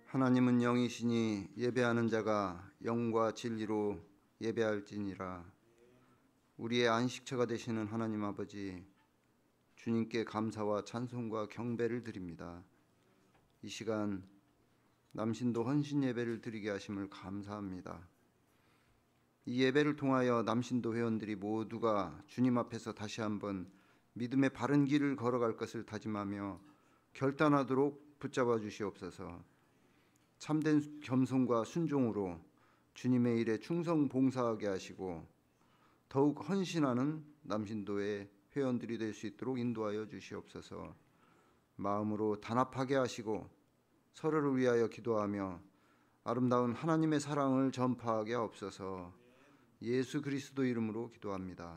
하나님은 영이시니 예배하는 자가 영과 진리로 예배할지니라. 우리의 안식처가 되시는 하나님 아버지, 주님께 감사와 찬송과 경배를 드립니다. 이 시간 남신도 헌신 예배를 드리게 하심을 감사합니다. 이 예배를 통하여 남신도 회원들이 모두가 주님 앞에서 다시 한번 믿음의 바른 길을 걸어갈 것을 다짐하며 결단하도록 붙잡아 주시옵소서. 참된 겸손과 순종으로 주님의 일에 충성 봉사하게 하시고 더욱 헌신하는 남신도의 회원들이 될 수 있도록 인도하여 주시옵소서. 마음으로 단합하게 하시고 서로를 위하여 기도하며 아름다운 하나님의 사랑을 전파하게 하옵소서. 예수 그리스도 이름으로 기도합니다.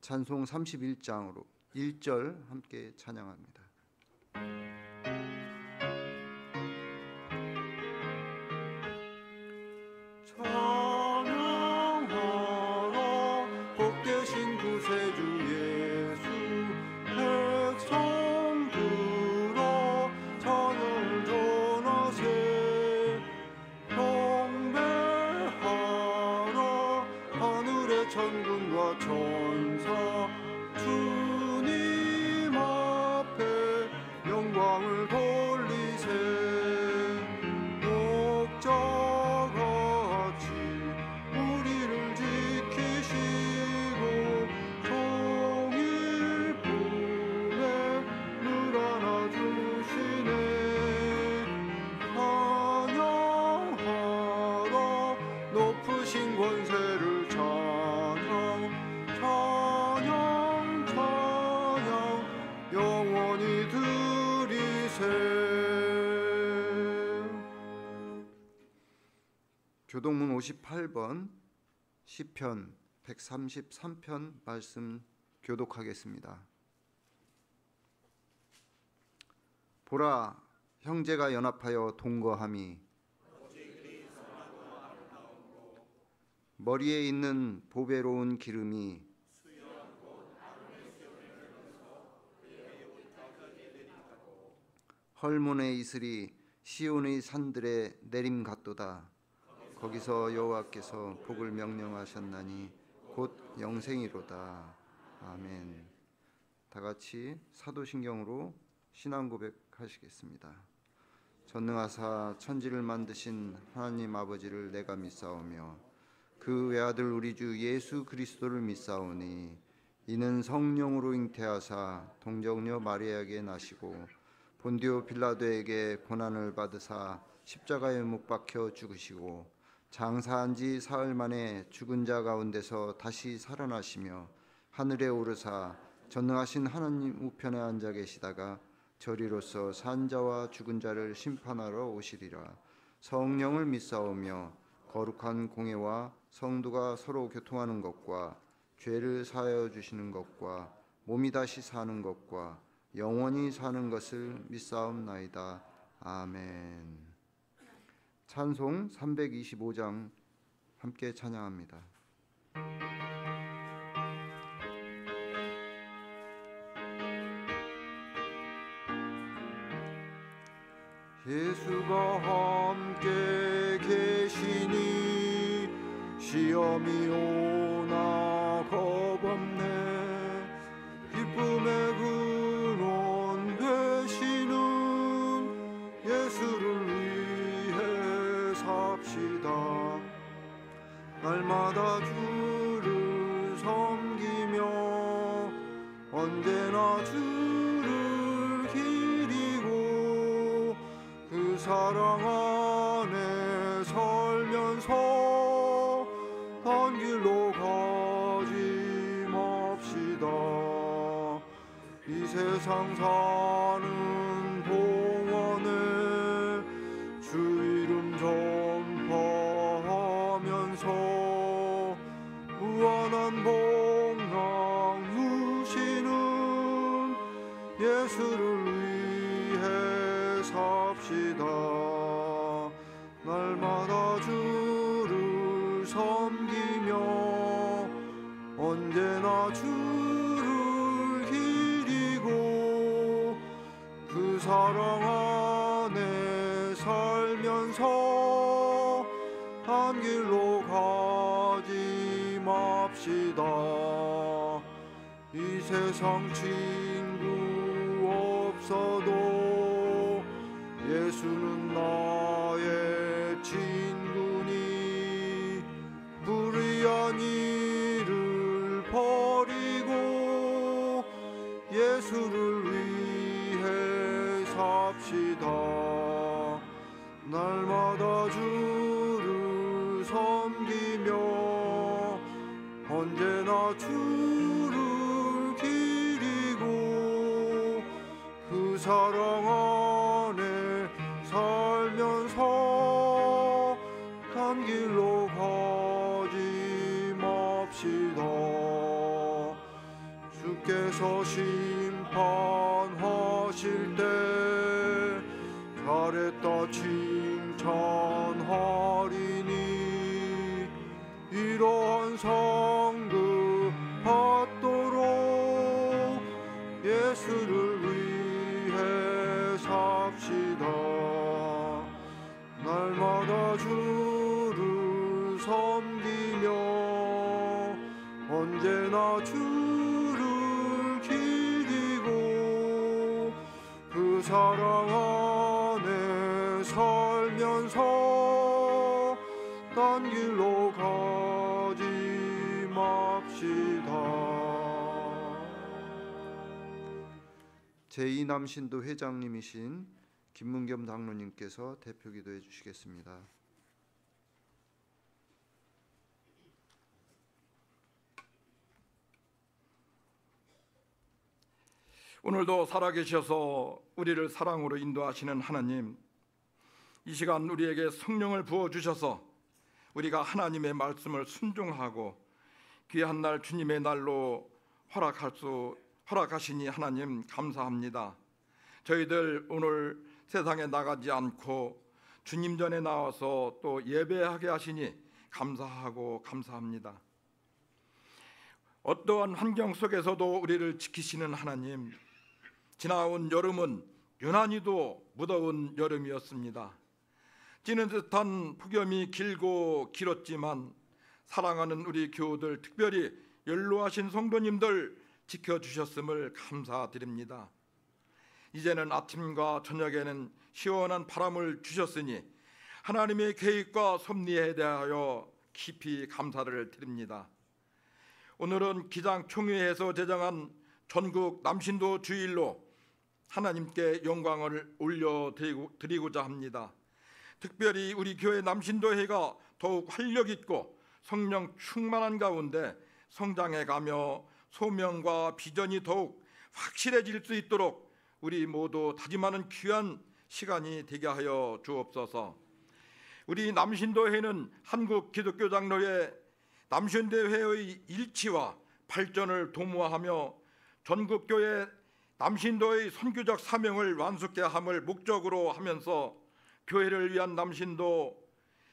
찬송 31장으로 1절 함께 찬양합니다. 천군과 천사 주님 앞에 영광을 돌리세. 목자같이 우리를 지키시고 종일 품에 물 안아주시네. 찬양하라 높으신 권세를 교동문 58번 시편 133편 말씀 교독하겠습니다. 보라, 형제가 연합하여 동거함이 머리에 있는 보배로운 기름이 헐몬의 이슬이 시온의 산들에 내림 같도다. 거기서 여호와께서 복을 명령하셨나니 곧 영생이로다. 아멘. 다 같이 사도신경으로 신앙 고백하시겠습니다. 전능하사 천지를 만드신 하나님 아버지를 내가 믿사오며 그 외아들 우리 주 예수 그리스도를 믿사오니 이는 성령으로 잉태하사 동정녀 마리아에게 나시고 본디오 빌라도에게 고난을 받으사 십자가에 못 박혀 죽으시고 장사한 지 사흘 만에 죽은 자 가운데서 다시 살아나시며 하늘에 오르사 전능하신 하나님 우편에 앉아 계시다가 저리로서 산 자와 죽은 자를 심판하러 오시리라. 성령을 믿사오며 거룩한 공회와 성도가 서로 교통하는 것과 죄를 사하여 주시는 것과 몸이 다시 사는 것과 영원히 사는 것을 믿사옵나이다. 아멘. 찬송 325장 함께 찬양합니다. 예수가 함께 계시니 시험이 오나 겁없네. 기쁨의 근원 되시는 예수를 위해 삽시다. 날마다 주를 섬기며 언제나 주를 기리고 그 사랑 안에 살면서 단 길로 가지 맙시다. 이 세상 사는 동안에 주 이름 전파하면서 무한한 복락 누시는 예수를 위해 삽시다. 날마다 주를 섬기며 언제나 주를 기리고 그 사랑 안에 살면서 한 길로 가지 맙시다. 이 세상 친구 없어도 예수는 나의 친구니 불의한 일을 버리고 예수를 위해 삽시다. 날마다 주를 섬기며 언제나 주를 기리고 그 사랑 안에 살면서 단 길로 가지 맙시다. 주께서 심판하실 때 잘했다 칭찬하리니 이러한 상급 받도록 예수를 위해 삽시다. 날마다 주를 섬기며 언제나 주를 기리고 그 사랑 안에 살면서 딴 길로 가지 맙시다. 제2남신도 회장님이신 김문겸 장로님께서 대표 기도해 주시겠습니다. 오늘도 살아계셔서 우리를 사랑으로 인도하시는 하나님, 이 시간 우리에게 성령을 부어주셔서 우리가 하나님의 말씀을 순종하고 귀한 날 주님의 날로 허락하시니 하나님 감사합니다. 저희들 오늘 세상에 나가지 않고 주님 전에 나와서 또 예배하게 하시니 감사하고 감사합니다. 어떠한 환경 속에서도 우리를 지키시는 하나님, 지나온 여름은 유난히도 무더운 여름이었습니다. 찌는 듯한 폭염이 길었지만 사랑하는 우리 교우들, 특별히 연로하신 성도님들 지켜주셨음을 감사드립니다. 이제는 아침과 저녁에는 시원한 바람을 주셨으니 하나님의 계획과 섭리에 대하여 깊이 감사를 드립니다. 오늘은 기장총회에서 제정한 전국 남신도 주일로 하나님께 영광을 올려드리고자 합니다. 특별히 우리 교회 남신도회가 더욱 활력있고 성령 충만한 가운데 성장해가며 소명과 비전이 더욱 확실해질 수 있도록 우리 모두 다짐하는 귀한 시간이 되게 하여 주옵소서. 우리 남신도회는 한국기독교장로회 남신도회의 일치와 발전을 도모하며 전국교회 남신도의 선교적 사명을 완수케 함을 목적으로 하면서 교회를 위한 남신도,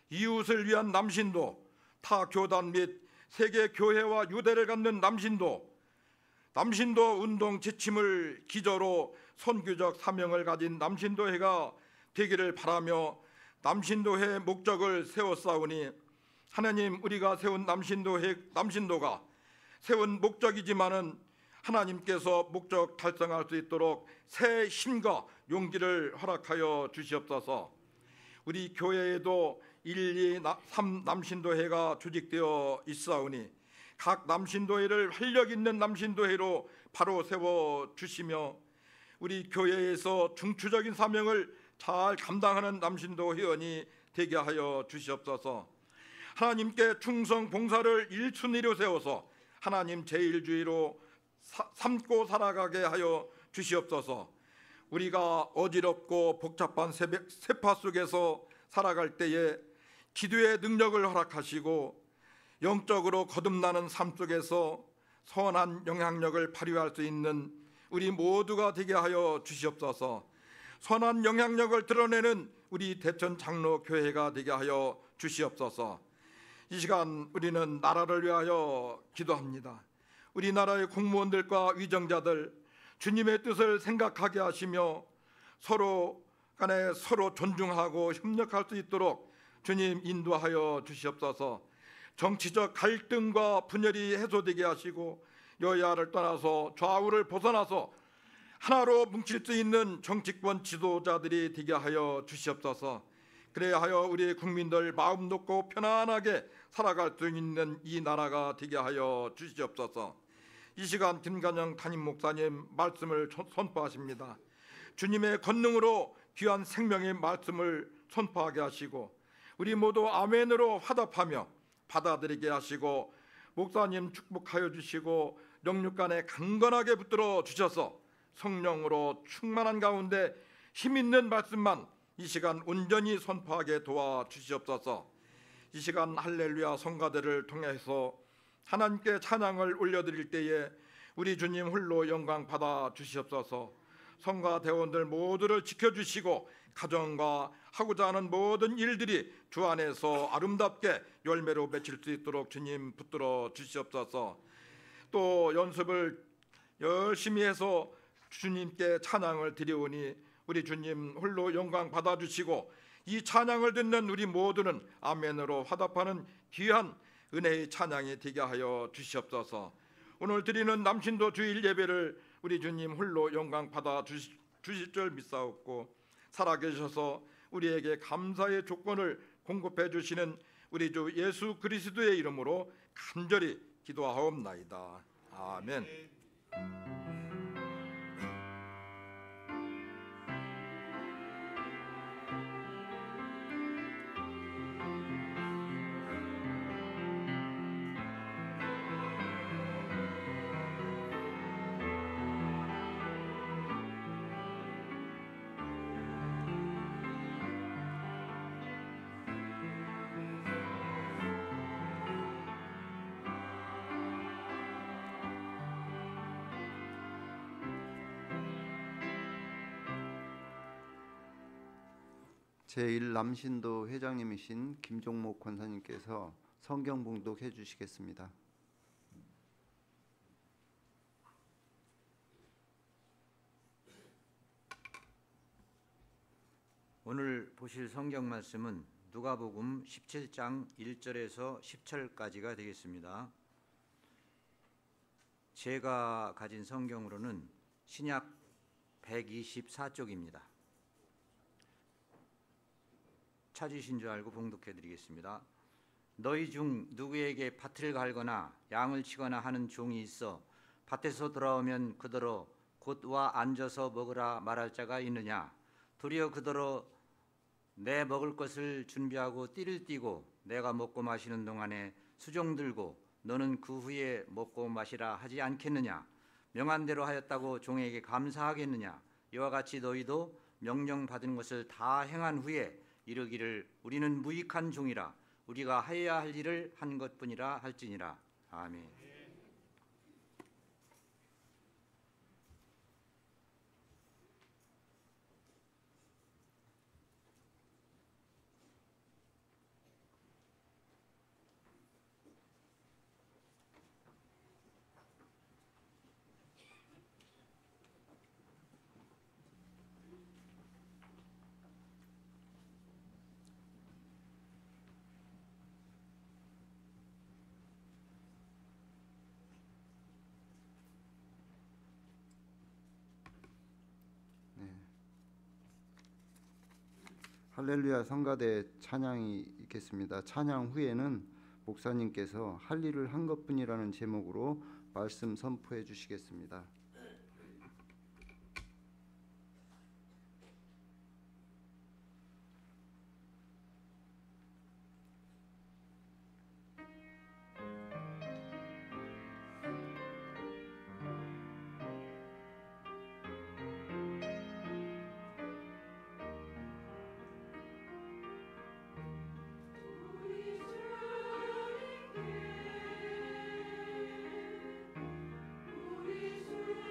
이웃을 위한 남신도, 타 교단 및 세계 교회와 유대를 갖는 남신도 운동 지침을 기저로 선교적 사명을 가진 남신도회가 되기를 바라며 남신도회 목적을 세웠사오니 하나님, 우리가 세운 남신도가 세운 목적이지만은 하나님께서 목적 달성할 수 있도록 새 힘과 용기를 허락하여 주시옵소서. 우리 교회에도 1, 2, 3 남신도회가 조직되어 있사오니 각 남신도회를 활력 있는 남신도회로 바로 세워주시며 우리 교회에서 중추적인 사명을 잘 감당하는 남신도 회원이 되게 하여 주시옵소서. 하나님께 충성 봉사를 1순위로 세워서 하나님 제1주의로 삼고 살아가게 하여 주시옵소서. 우리가 어지럽고 복잡한 세파 속에서 살아갈 때에 기도의 능력을 허락하시고 영적으로 거듭나는 삶 속에서 선한 영향력을 발휘할 수 있는 우리 모두가 되게 하여 주시옵소서. 선한 영향력을 드러내는 우리 대천 장로교회가 되게 하여 주시옵소서. 이 시간 우리는 나라를 위하여 기도합니다. 우리나라의 공무원들과 위정자들, 주님의 뜻을 생각하게 하시며 서로가 간에 서로 존중하고 협력할 수 있도록 주님 인도하여 주시옵소서. 정치적 갈등과 분열이 해소되게 하시고 여야를 떠나서 좌우를 벗어나서 하나로 뭉칠 수 있는 정치권 지도자들이 되게 하여 주시옵소서. 그래야 하여 우리 국민들 마음 놓고 편안하게 살아갈 수 있는 이 나라가 되게 하여 주시옵소서. 이 시간 김관영 담임 목사님 말씀을 선포하십니다. 주님의 권능으로 귀한 생명의 말씀을 선포하게 하시고 우리 모두 아멘으로 화답하며 받아들이게 하시고 목사님 축복하여 주시고 영육간에 강건하게 붙들어 주셔서 성령으로 충만한 가운데 힘있는 말씀만 이 시간 온전히 선포하게 도와주시옵소서. 이 시간 할렐루야 성가대를 통해서 하나님께 찬양을 올려드릴 때에 우리 주님 홀로 영광 받아 주시옵소서. 성가 대원들 모두를 지켜주시고 가정과 하고자 하는 모든 일들이 주 안에서 아름답게 열매로 맺힐 수 있도록 주님 붙들어 주시옵소서. 또 연습을 열심히 해서 주님께 찬양을 드리오니 우리 주님 홀로 영광 받아주시고 이 찬양을 듣는 우리 모두는 아멘으로 화답하는 귀한 은혜의 찬양이 되게 하여 주시옵소서. 오늘 드리는 남신도 주일 예배를 우리 주님 홀로 영광 받아 주실 줄 믿사옵고 살아계셔서 우리에게 감사의 조건을 공급해 주시는 우리 주 예수 그리스도의 이름으로 간절히 기도하옵나이다. 아멘. 제1남신도 회장님이신 김종목 권사님께서 성경 봉독해 주시겠습니다. 오늘 보실 성경 말씀은 누가복음 17장 1절에서 10절까지가 되겠습니다. 제가 가진 성경으로는 신약 124쪽입니다. 찾으신 줄 알고 봉독해 드리겠습니다. 너희 중 누구에게 밭을 갈거나 양을 치거나 하는 종이 있어 밭에서 돌아오면 그더러 곧 와 앉아서 먹으라 말할 자가 있느냐? 도리어 그더러 내 먹을 것을 준비하고 띠를 띠고 내가 먹고 마시는 동안에 수종 들고 너는 그 후에 먹고 마시라 하지 않겠느냐? 명한 대로 하였다고 종에게 감사하겠느냐? 이와 같이 너희도 명령받은 것을 다 행한 후에 이르기를 우리는 무익한 종이라 우리가 하여야 할 일을 한 것뿐이라 할지니라. 아멘. 할렐루야 성가대 찬양이 있겠습니다. 찬양 후에는 목사님께서 할 일을 한 것뿐이라는 제목으로 말씀 선포해 주시겠습니다. 우리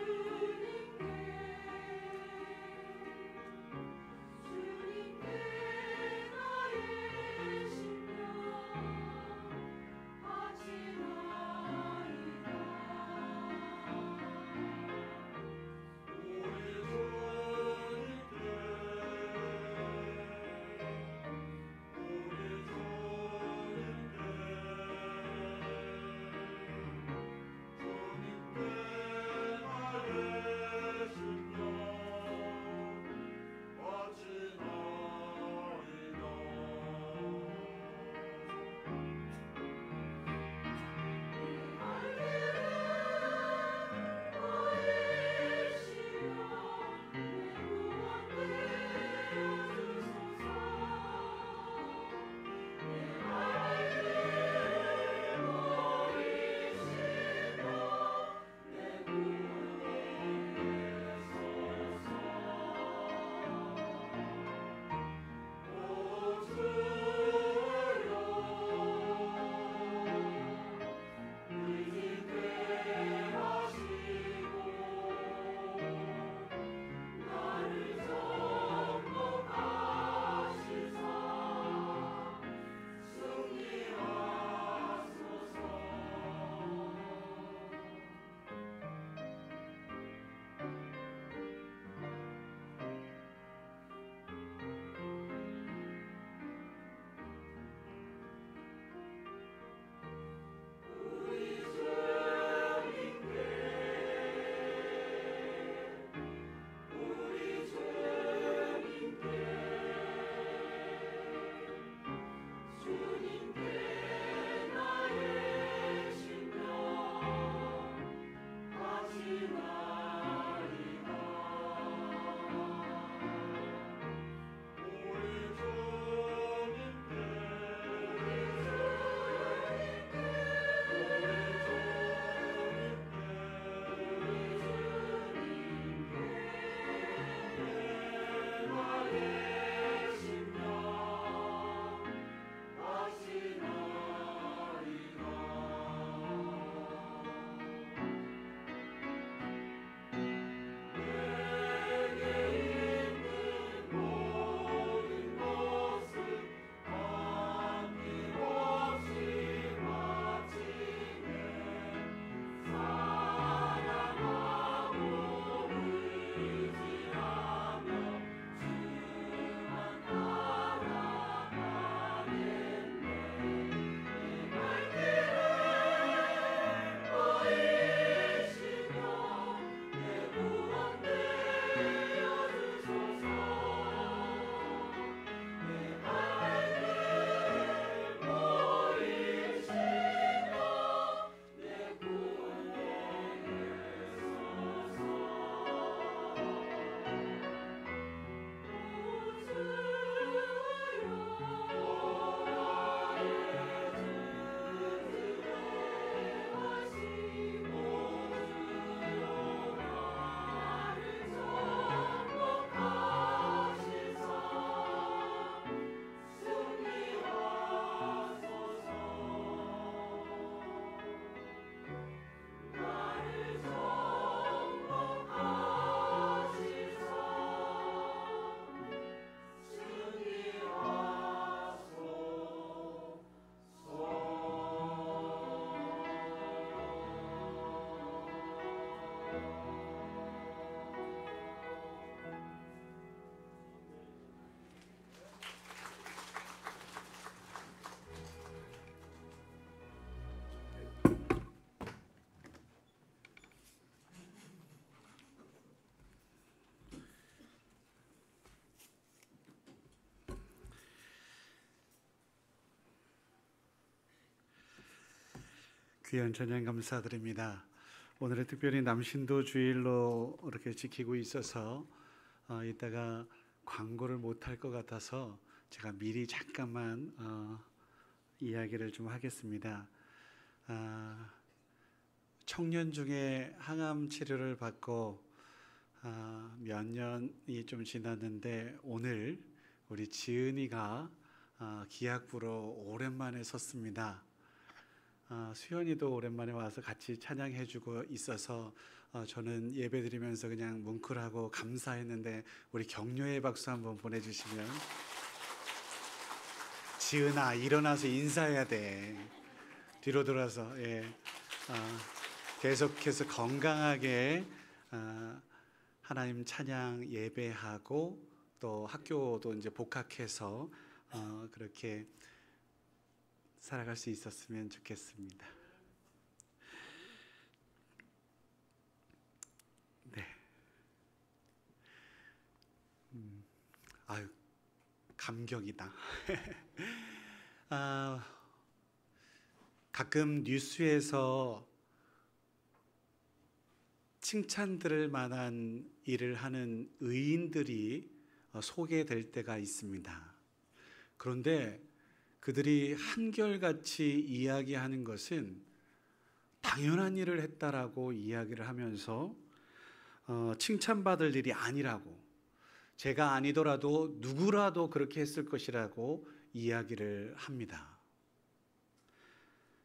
귀한 찬양 감사드립니다. 오늘은 특별히 남신도 주일로 이렇게 지키고 있어서 이따가 광고를 못할 것 같아서 제가 미리 잠깐만 이야기를 좀 하겠습니다. 청년 중에 항암 치료를 받고 몇 년이 좀 지났는데 오늘 우리 지은이가 기약부로 오랜만에 섰습니다. 수연이도 오랜만에 와서 같이 찬양해주고 있어서 저는 예배드리면서 그냥 뭉클하고 감사했는데 우리 격려의 박수 한번 보내주시면. 지은아, 일어나서 인사해야 돼. 뒤로 돌아서. 계속해서 건강하게 하나님 찬양 예배하고 또 학교도 이제 복학해서 그렇게 살아갈 수 있었으면 좋겠습니다. 네. 아유, 감격이다. 가끔 뉴스에서 칭찬 들을 만한 일을 하는 의인들이 소개될 때가 있습니다. 그런데 그들이 한결같이 이야기하는 것은 당연한 일을 했다라고 이야기를 하면서 칭찬받을 일이 아니라고, 제가 아니더라도 누구라도 그렇게 했을 것이라고 이야기를 합니다.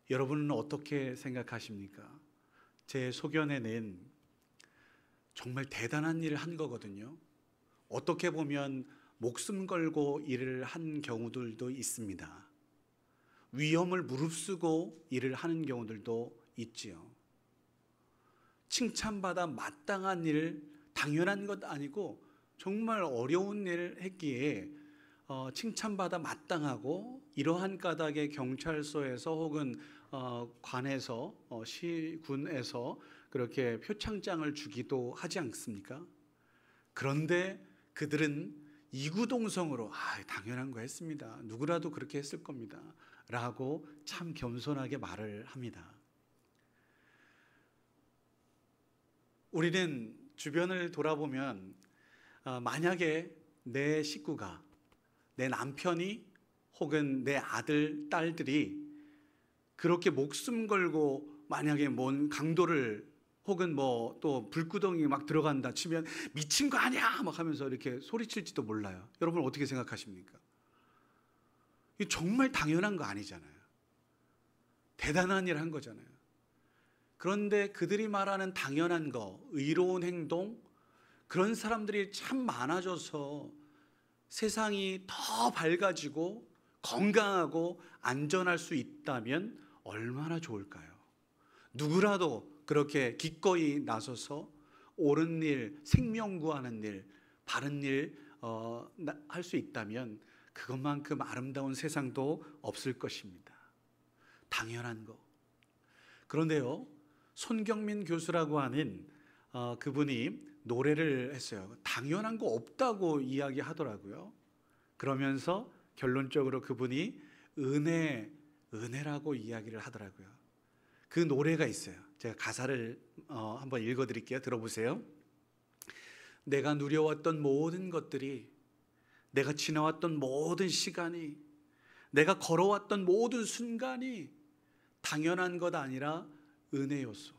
여러분은 어떻게 생각하십니까? 제 소견에는 정말 대단한 일을 한 거거든요. 어떻게 보면 목숨 걸고 일을 한 경우들도 있습니다. 위험을 무릅쓰고 일을 하는 경우들도 있지요. 칭찬받아 마땅한 일, 당연한 것 아니고 정말 어려운 일을 했기에 칭찬받아 마땅하고 이러한 까닭에 경찰서에서 혹은 관에서 시군에서 그렇게 표창장을 주기도 하지 않습니까? 그런데 그들은 이구동성으로 당연한 거 했습니다. 누구라도 그렇게 했을 겁니다. 라고 참 겸손하게 말을 합니다. 우리는 주변을 돌아보면 만약에 내 식구가, 내 남편이 혹은 내 아들, 딸들이 그렇게 목숨 걸고 만약에 뭔 강도를 혹은 뭐 또 불구덩이 막 들어간다 치면 미친 거 아니야 막 하면서 이렇게 소리칠지도 몰라요. 여러분 어떻게 생각하십니까? 이 정말 당연한 거 아니잖아요. 대단한 일 한 거잖아요. 그런데 그들이 말하는 당연한 거, 의로운 행동, 그런 사람들이 참 많아져서 세상이 더 밝아지고 건강하고 안전할 수 있다면 얼마나 좋을까요? 누구라도 그렇게 기꺼이 나서서 옳은 일, 생명 구하는 일, 바른 일 할 수 있다면 그것만큼 아름다운 세상도 없을 것입니다. 당연한 거. 그런데요, 손경민 교수라고 하는 그분이 노래를 했어요. 당연한 거 없다고 이야기하더라고요. 그러면서 결론적으로 그분이 은혜라고 이야기를 하더라고요. 그 노래가 있어요. 제가 가사를 한번 읽어드릴게요. 들어보세요. 내가 누려왔던 모든 것들이, 내가 지나왔던 모든 시간이, 내가 걸어왔던 모든 순간이 당연한 것 아니라 은혜였소.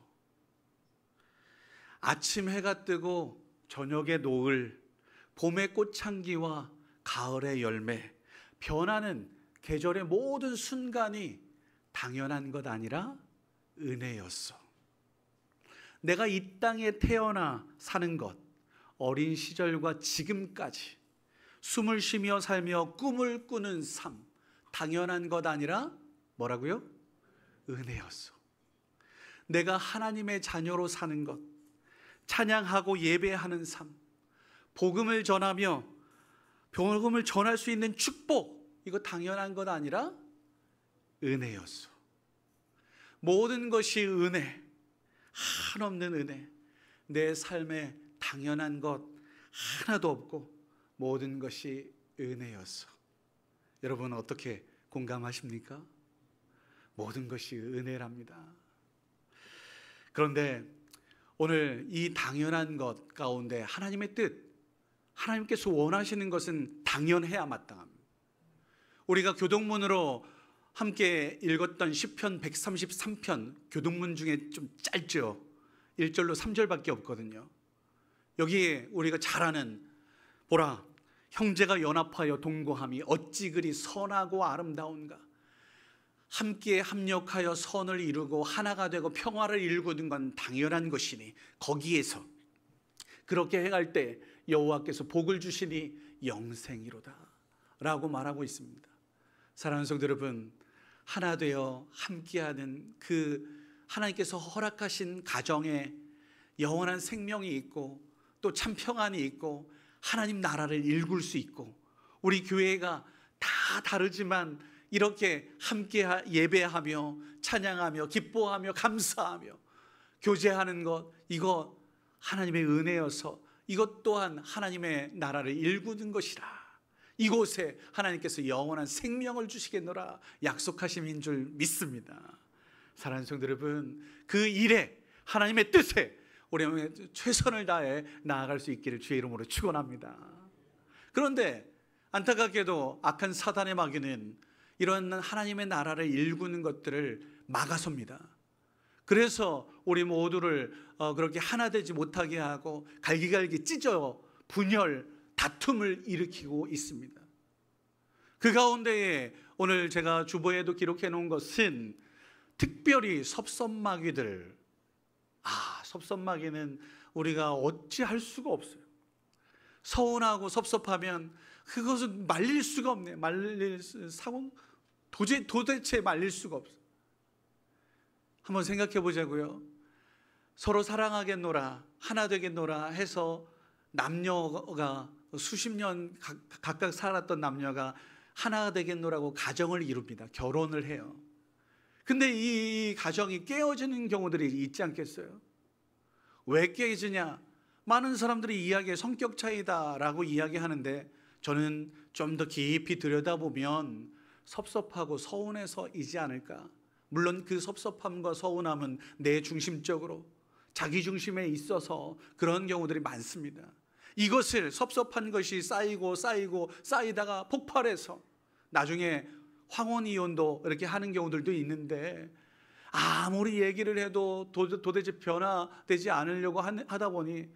아침 해가 뜨고 저녁의 노을, 봄의 꽃향기와 가을의 열매, 변하는 계절의 모든 순간이 당연한 것 아니라 은혜였어. 내가 이 땅에 태어나 사는 것, 어린 시절과 지금까지 숨을 쉬며 살며 꿈을 꾸는 삶, 당연한 것 아니라 뭐라고요? 은혜였어. 내가 하나님의 자녀로 사는 것, 찬양하고 예배하는 삶, 복음을 전하며 복음을 전할 수 있는 축복, 이거 당연한 것 아니라 은혜였어. 모든 것이 은혜, 한없는 은혜. 내 삶에 당연한 것 하나도 없고 모든 것이 은혜였어. 여러분 어떻게 공감하십니까? 모든 것이 은혜랍니다. 그런데 오늘 이 당연한 것 가운데 하나님의 뜻, 하나님께서 원하시는 것은 당연해야 마땅합니다. 우리가 교동문으로 함께 읽었던 시편 133편 교동문 중에 좀 짧죠. 1절로 3절밖에 없거든요. 여기에 우리가 잘 아는 보라 형제가 연합하여 동거함이 어찌 그리 선하고 아름다운가. 함께 합력하여 선을 이루고 하나가 되고 평화를 이루는 건 당연한 것이니 거기에서 그렇게 행할 때 여호와께서 복을 주시니 영생이로다 라고 말하고 있습니다. 사랑하는 성도 여러분, 하나 되어 함께하는 그 하나님께서 허락하신 가정에 영원한 생명이 있고 또 참 평안이 있고 하나님 나라를 일굴 수 있고 우리 교회가 다 다르지만 이렇게 함께 예배하며 찬양하며 기뻐하며 감사하며 교제하는 것, 이거 하나님의 은혜여서 이것 또한 하나님의 나라를 일구는 것이라. 이곳에 하나님께서 영원한 생명을 주시겠노라 약속하심인 줄 믿습니다. 사랑하는 성도 여러분, 그 일에 하나님의 뜻에 우리 최선을 다해 나아갈 수 있기를 주의 이름으로 축원합니다. 그런데 안타깝게도 악한 사단의 마귀는 이런 하나님의 나라를 일구는 것들을 막아섭니다. 그래서 우리 모두를 그렇게 하나 되지 못하게 하고 갈기갈기 찢어 분열, 다툼을 일으키고 있습니다. 그 가운데에 오늘 제가 주보에도 기록해 놓은 것은 특별히 섭섭마귀들. 섭섭마귀는 우리가 어찌할 수가 없어요. 서운하고 섭섭하면 그것은 말릴 수가 없네요. 말릴 사고 도대체 말릴 수가 없어요. 한번 생각해 보자고요. 서로 사랑하겠노라, 하나 되겠노라 해서 남녀가 수십 년 각각 살았던 남녀가 하나 되겠노라고 가정을 이룹니다. 결혼을 해요. 근데 이 가정이 깨어지는 경우들이 있지 않겠어요? 왜 깨지냐? 많은 사람들이 이야기에 성격 차이다라고 이야기하는데 저는 좀 더 깊이 들여다보면 섭섭하고 서운해서이지 않을까? 물론 그 섭섭함과 서운함은 내 중심적으로 자기 중심에 있어서 그런 경우들이 많습니다. 이것을 섭섭한 것이 쌓이고 쌓이다가 폭발해서 나중에 황혼이혼도 이렇게 하는 경우들도 있는데 아무리 얘기를 해도 도대체 변화되지 않으려고 하다 보니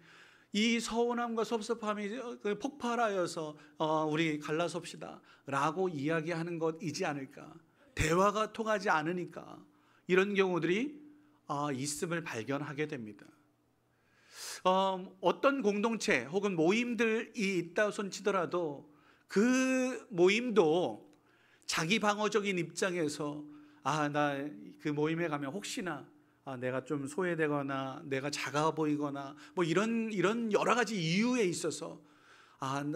이 서운함과 섭섭함이 폭발하여서 우리 갈라섭시다 라고 이야기하는 것이지 않을까. 대화가 통하지 않으니까 이런 경우들이 있음을 발견하게 됩니다. 어떤 공동체 혹은 모임들이 있다 손치더라도 그 모임도 자기 방어적인 입장에서 나 그 모임에 가면 혹시나 내가 좀 소외되거나 내가 작아 보이거나 뭐 이런 여러 가지 이유에 있어서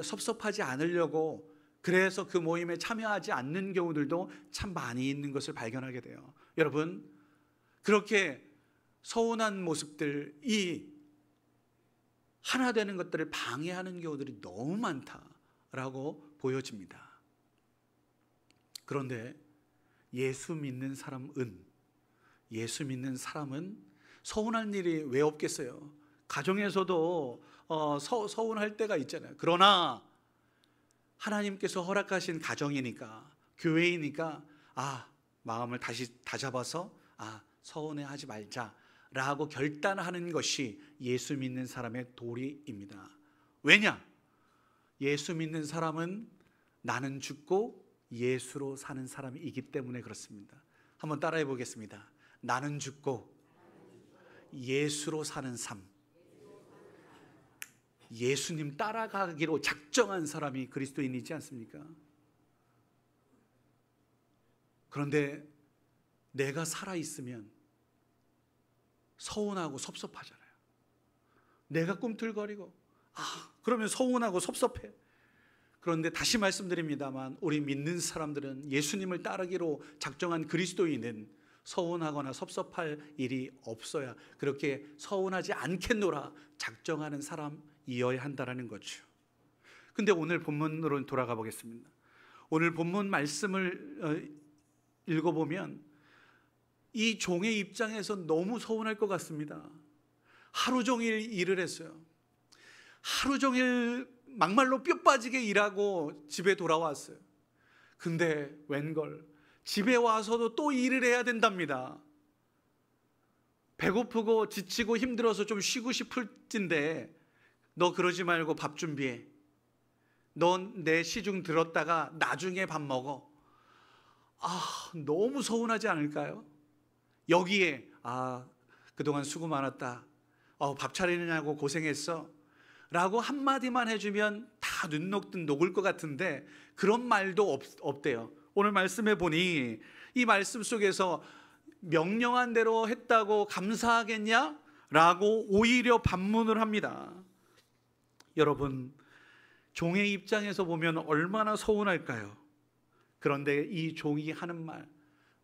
섭섭하지 않으려고 그래서 그 모임에 참여하지 않는 경우들도 참 많이 있는 것을 발견하게 돼요. 여러분, 그렇게 서운한 모습들이 하나 되는 것들을 방해하는 경우들이 너무 많다라고 보여집니다. 그런데 예수 믿는 사람은 서운할 일이 왜 없겠어요? 가정에서도 서운할 때가 있잖아요. 그러나 하나님께서 허락하신 가정이니까, 교회이니까 마음을 다시 다잡아서 서운해하지 말자라고 결단하는 것이 예수 믿는 사람의 도리입니다. 왜냐? 예수 믿는 사람은 나는 죽고 예수로 사는 사람이기 때문에 그렇습니다. 한번 따라해 보겠습니다. 나는 죽고 예수로 사는 삶. 예수님 따라가기로 작정한 사람이 그리스도인이지 않습니까? 그런데 내가 살아있으면 서운하고 섭섭하잖아요. 내가 꿈틀거리고 그러면 서운하고 섭섭해. 그런데 다시 말씀드립니다만 우리 믿는 사람들은 예수님을 따르기로 작정한 그리스도인은 서운하거나 섭섭할 일이 없어야 그렇게 서운하지 않겠노라 작정하는 사람이어야 한다는 거죠. 근데 오늘 본문으로 돌아가 보겠습니다. 오늘 본문 말씀을 읽어보면 이 종의 입장에서 너무 서운할 것 같습니다. 하루 종일 일을 했어요. 하루 종일 막말로 뼈 빠지게 일하고 집에 돌아왔어요. 근데 웬걸 집에 와서도 또 일을 해야 된답니다. 배고프고 지치고 힘들어서 좀 쉬고 싶을 찐데 너 그러지 말고 밥 준비해. 넌 내 시중 들었다가 나중에 밥 먹어. 너무 서운하지 않을까요? 여기에 그동안 수고 많았다. 밥 차리느냐고 고생했어. 라고 한마디만 해주면 다 눈 녹듯 녹을 것 같은데 그런 말도 없대요. 오늘 말씀해 보니 이 말씀 속에서 명령한 대로 했다고 감사하겠냐? 라고 오히려 반문을 합니다. 여러분, 종의 입장에서 보면 얼마나 서운할까요? 그런데 이 종이 하는 말,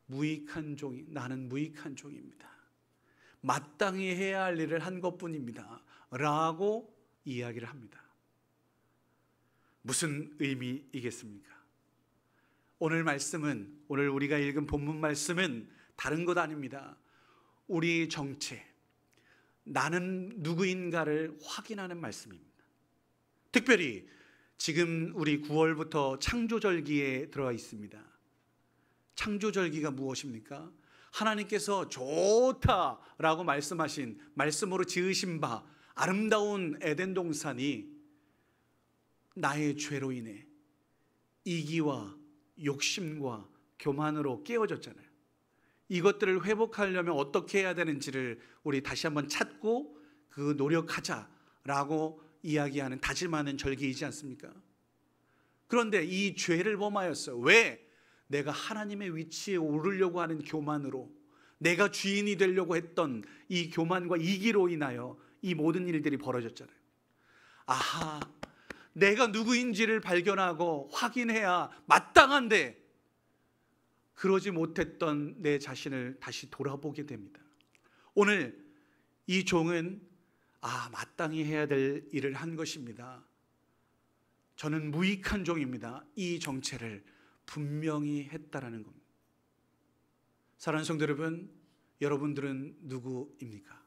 무익한 종이, 나는 무익한 종입니다. 마땅히 해야 할 일을 한 것뿐입니다. 라고 이야기를 합니다. 무슨 의미이겠습니까? 오늘 말씀은, 오늘 우리가 읽은 본문 말씀은 다른 것 아닙니다. 우리 정체, 나는 누구인가를 확인하는 말씀입니다. 특별히 지금 우리 9월부터 창조절기에 들어와 있습니다. 창조절기가 무엇입니까? 하나님께서 좋다라고 말씀하신, 말씀으로 지으신 바 아름다운 에덴 동산이 나의 죄로 인해 이기와 욕심과 교만으로 깨어졌잖아요. 이것들을 회복하려면 어떻게 해야 되는지를 우리 다시 한번 찾고 그 노력하자라고 이야기하는, 다짐하는 절기이지 않습니까? 그런데 이 죄를 범하였어요. 왜? 내가 하나님의 위치에 오르려고 하는 교만으로, 내가 주인이 되려고 했던 이 교만과 이기로 인하여 이 모든 일들이 벌어졌잖아요. 내가 누구인지를 발견하고 확인해야 마땅한데 그러지 못했던 내 자신을 다시 돌아보게 됩니다. 오늘 이 종은 마땅히 해야 될 일을 한 것입니다. 저는 무익한 종입니다. 이 정체를 분명히 했다라는 겁니다. 사랑하는 성도 여러분, 여러분들은 누구입니까?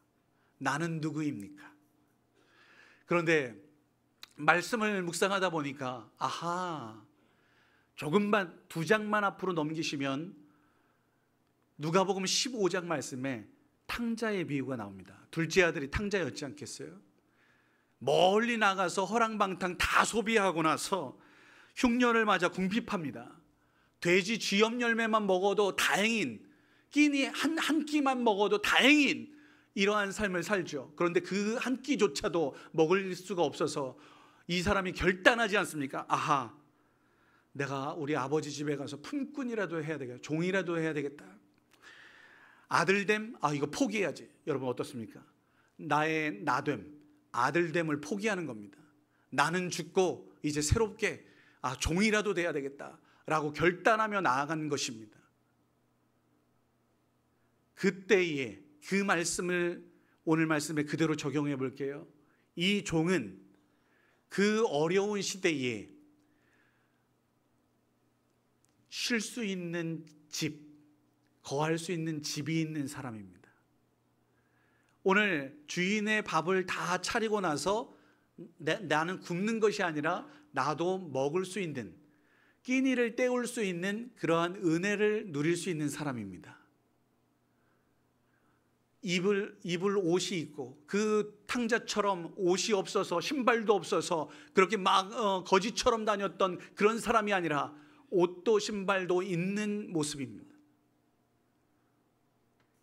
나는 누구입니까? 그런데 말씀을 묵상하다 보니까 조금만 2장만 앞으로 넘기시면 누가복음 15장 말씀에 탕자의 비유가 나옵니다. 둘째 아들이 탕자였지 않겠어요? 멀리 나가서 허랑방탕 다 소비하고 나서 흉년을 맞아 궁핍합니다. 돼지 쥐염 열매만 먹어도 다행인, 끼니 한 끼만 먹어도 다행인 이러한 삶을 살죠. 그런데 그 한 끼조차도 먹을 수가 없어서 이 사람이 결단하지 않습니까? 내가 우리 아버지 집에 가서 품꾼이라도 해야 되겠다, 종이라도 해야 되겠다. 아들됨, 이거 포기해야지. 여러분 어떻습니까? 나의 나됨, 아들됨을 포기하는 겁니다. 나는 죽고 이제 새롭게 종이라도 돼야 되겠다라고 결단하며 나아간 것입니다. 그때에 그 말씀을 오늘 말씀에 그대로 적용해 볼게요. 이 종은 그 어려운 시대에 쉴 수 있는 집, 거할 수 있는 집이 있는 사람입니다. 오늘 주인의 밥을 다 차리고 나서 나는 굶는 것이 아니라 나도 먹을 수 있는, 끼니를 때울 수 있는 그러한 은혜를 누릴 수 있는 사람입니다. 입을 옷이 있고, 그 탕자처럼 옷이 없어서 신발도 없어서 그렇게 막 거지처럼 다녔던 그런 사람이 아니라 옷도 신발도 있는 모습입니다.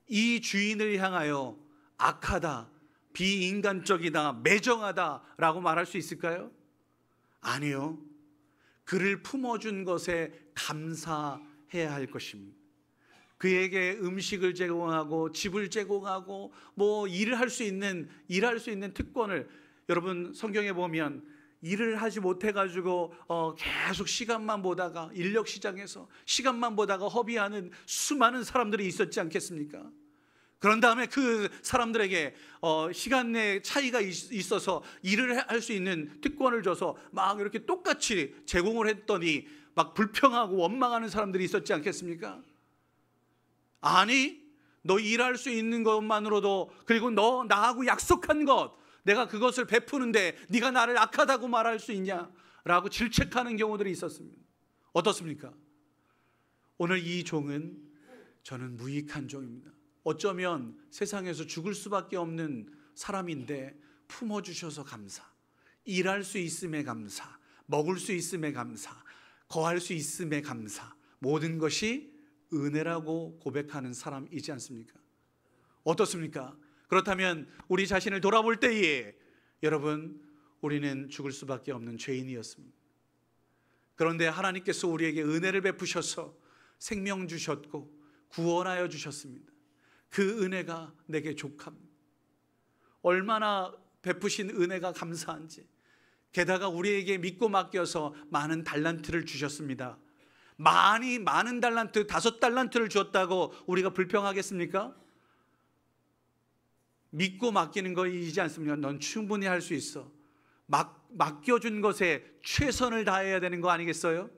이 주인을 향하여 악하다, 비인간적이다, 매정하다라고 말할 수 있을까요? 아니요. 그를 품어준 것에 감사해야 할 것입니다. 그에게 음식을 제공하고 집을 제공하고 일할 수 있는 특권을, 여러분 성경에 보면 일을 하지 못해가지고 계속 시간만 보다가, 인력 시장에서 시간만 보다가 허비하는 수많은 사람들이 있었지 않겠습니까? 그런 다음에 그 사람들에게 시간 내 차이가 있어서 일을 할 수 있는 특권을 줘서 막 이렇게 똑같이 제공을 했더니 막 불평하고 원망하는 사람들이 있었지 않겠습니까? 아니, 너 일할 수 있는 것만으로도, 그리고 너 나하고 약속한 것, 내가 그것을 베푸는데 네가 나를 악하다고 말할 수 있냐라고 질책하는 경우들이 있었습니다. 어떻습니까? 오늘 이 종은 저는 무익한 종입니다. 어쩌면 세상에서 죽을 수밖에 없는 사람인데 품어주셔서 감사, 일할 수 있음에 감사, 먹을 수 있음에 감사, 거할 수 있음에 감사, 모든 것이 은혜라고 고백하는 사람이지 않습니까? 어떻습니까? 그렇다면 우리 자신을 돌아볼 때에 여러분, 우리는 죽을 수밖에 없는 죄인이었습니다. 그런데 하나님께서 우리에게 은혜를 베푸셔서 생명 주셨고 구원하여 주셨습니다. 그 은혜가 내게 족합니다. 얼마나 베푸신 은혜가 감사한지. 게다가 우리에게 믿고 맡겨서 많은 달란트를 주셨습니다. 많은 달란트, 5달란트를 주었다고 우리가 불평하겠습니까? 믿고 맡기는 것이지 않습니까? 넌 충분히 할 수 있어. 맡겨준 것에 최선을 다해야 되는 거 아니겠어요?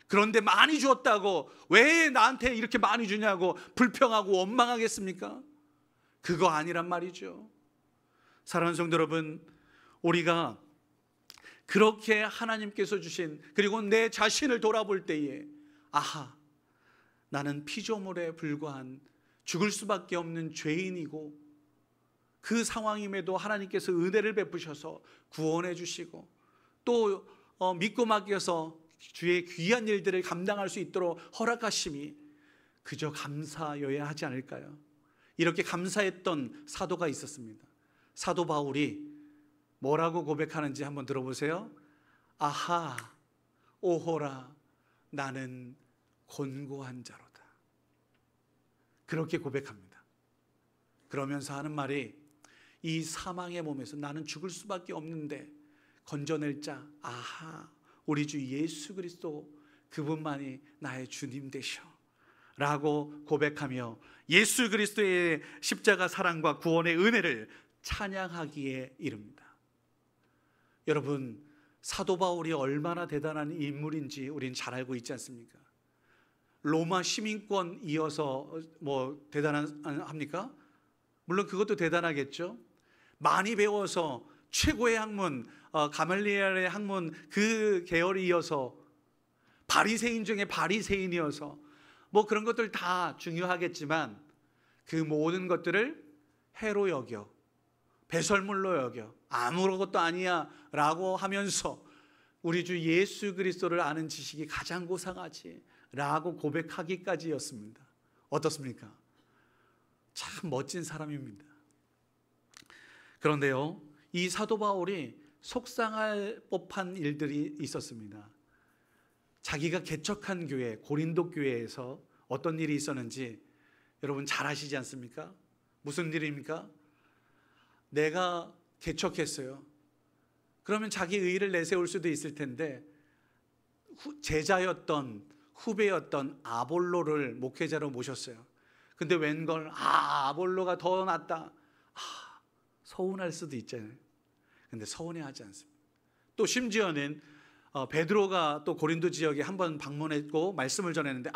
그런데 많이 주었다고 왜 나한테 이렇게 많이 주냐고 불평하고 원망하겠습니까? 그거 아니란 말이죠. 사랑하는 성도 여러분, 우리가 그렇게 하나님께서 주신, 그리고 내 자신을 돌아볼 때에 아하, 나는 피조물에 불과한 죽을 수밖에 없는 죄인이고, 그 상황임에도 하나님께서 은혜를 베푸셔서 구원해 주시고 또 믿고 맡겨서 주의 귀한 일들을 감당할 수 있도록 허락하심이 그저 감사여야 하지 않을까요? 이렇게 감사했던 사도가 있었습니다. 사도 바울이 뭐라고 고백하는지 한번 들어보세요. 아하, 오호라, 나는 곤고한 자로다. 그렇게 고백합니다. 그러면서 하는 말이, 이 사망의 몸에서 나는 죽을 수밖에 없는데 건져낼 자, 아하, 우리 주 예수 그리스도, 그분만이 나의 주님 되셔 라고 고백하며 예수 그리스도의 십자가 사랑과 구원의 은혜를 찬양하기에 이릅니다. 여러분, 사도 바울이 얼마나 대단한 인물인지 우린 잘 알고 있지 않습니까? 로마 시민권 이어서 뭐 대단합니까? 물론 그것도 대단하겠죠. 많이 배워서 최고의 학문, 가말리엘의 학문, 그 계열이 이어서 바리새인 중에 바리새인이어서 뭐 그런 것들 다 중요하겠지만 그 모든 것들을 해로 여겨, 배설물로 여겨, 아무것도 아니야 라고 하면서 우리 주 예수 그리스도를 아는 지식이 가장 고상하지 라고 고백하기까지였습니다. 어떻습니까? 참 멋진 사람입니다. 그런데요, 이 사도 바울이 속상할 법한 일들이 있었습니다. 자기가 개척한 교회, 고린도 교회에서 어떤 일이 있었는지 여러분 잘 아시지 않습니까? 무슨 일입니까? 내가 개척했어요. 그러면 자기 의의를 내세울 수도 있을 텐데 제자였던, 후배였던 아볼로를 목회자로 모셨어요. 근데 웬걸, 아볼로가 더 낫다, 서운할 수도 있잖아요. 근데 서운해하지 않습니다. 또 심지어는 베드로가 또 고린도 지역에 한번 방문했고 말씀을 전했는데,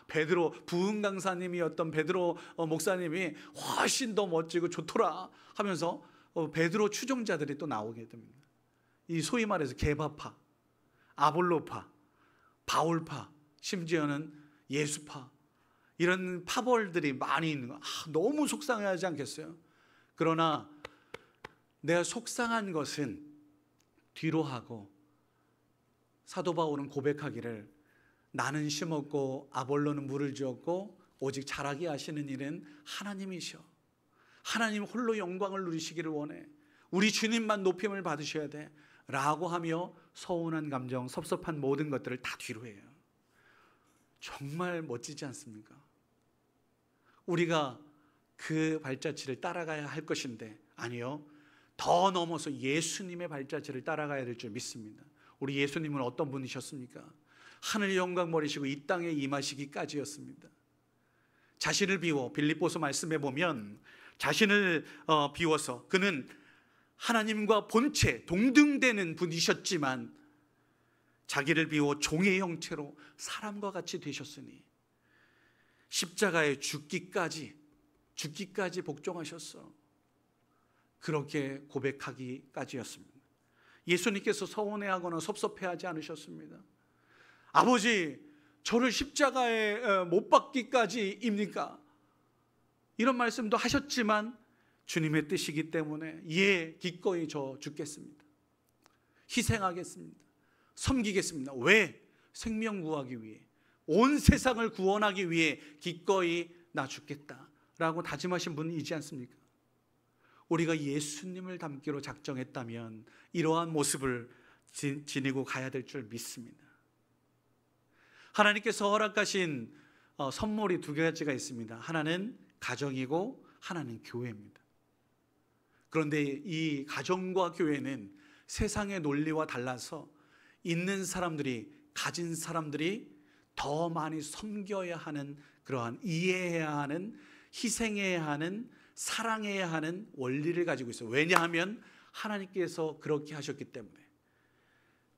베드로, 부흥 강사님이었던 베드로 목사님이 훨씬 더 멋지고 좋더라 하면서 베드로 추종자들이 또 나오게 됩니다. 이 소위 말해서 개바파, 아볼로파, 바울파, 심지어는 예수파, 이런 파벌들이 많이 있는 거, 너무 속상해하지 않겠어요? 그러나 내가 속상한 것은 뒤로 하고 사도 바울은 고백하기를, 나는 심었고 아볼로는 물을 주었고 오직 자라게 하시는 일은 하나님이셔. 하나님 홀로 영광을 누리시기를 원해. 우리 주님만 높임을 받으셔야 돼 라고 하며 서운한 감정, 섭섭한 모든 것들을 다 뒤로 해요. 정말 멋지지 않습니까? 우리가 그 발자취를 따라가야 할 것인데, 아니요, 더 넘어서 예수님의 발자취를 따라가야 될 줄 믿습니다. 우리 예수님은 어떤 분이셨습니까? 하늘 영광 버리시고 이 땅에 임하시기까지였습니다. 자신을 비워, 빌립보서 말씀에 보면 자신을 비워서 그는 하나님과 본체 동등되는 분이셨지만 자기를 비워 종의 형체로 사람과 같이 되셨으니 십자가에 죽기까지 죽기까지 복종하셨어. 그렇게 고백하기까지였습니다. 예수님께서 서운해하거나 섭섭해하지 않으셨습니다. 아버지, 저를 십자가에 못 박기까지입니까? 이런 말씀도 하셨지만 주님의 뜻이기 때문에 예, 기꺼이 저 죽겠습니다. 희생하겠습니다. 섬기겠습니다. 왜? 생명 구하기 위해, 온 세상을 구원하기 위해 기꺼이 나 죽겠다라고 다짐하신 분이지 않습니까? 우리가 예수님을 닮기로 작정했다면 이러한 모습을 지니고 가야 될 줄 믿습니다. 하나님께서 허락하신 선물이 두 가지가 있습니다. 하나는 가정이고 하나는 교회입니다. 그런데 이 가정과 교회는 세상의 논리와 달라서 있는 사람들이, 가진 사람들이 더 많이 섬겨야 하는, 그러한 이해해야 하는, 희생해야 하는, 사랑해야 하는 원리를 가지고 있어요. 왜냐하면 하나님께서 그렇게 하셨기 때문에.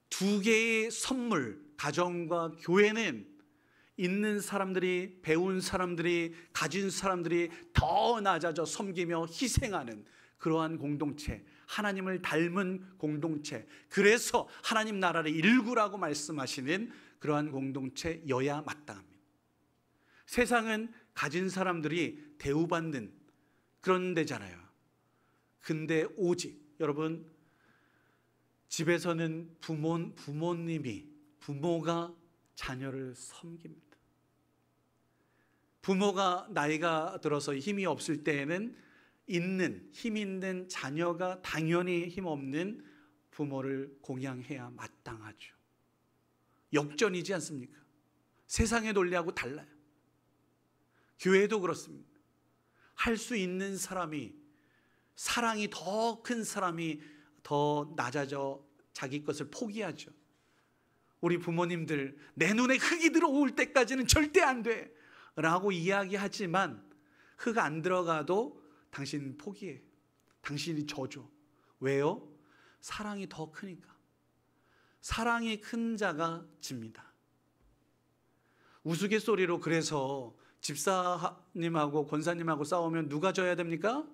두 개의 선물, 가정과 교회는 있는 사람들이, 배운 사람들이, 가진 사람들이 더 낮아져 섬기며 희생하는 그러한 공동체, 하나님을 닮은 공동체, 그래서 하나님 나라를 일구라고 말씀하시는 그러한 공동체여야 마땅합니다. 세상은 가진 사람들이 대우받는 그런 데잖아요. 근데 오직 여러분, 집에서는 부모가 자녀를 섬깁니다. 부모가 나이가 들어서 힘이 없을 때에는 힘 있는 자녀가 당연히 힘없는 부모를 공양해야 마땅하죠. 역전이지 않습니까? 세상의 논리하고 달라요. 교회도 그렇습니다. 할 수 있는 사람이, 사랑이 더 큰 사람이 더 낮아져 자기 것을 포기하죠. 우리 부모님들, 내 눈에 흙이 들어올 때까지는 절대 안 돼 라고 이야기하지만 흙 안 들어가도 당신 포기해. 당신이 져줘. 왜요? 사랑이 더 크니까. 사랑이 큰 자가 집니다. 우스갯소리로 그래서 집사님하고 권사님하고 싸우면 누가 져야 됩니까?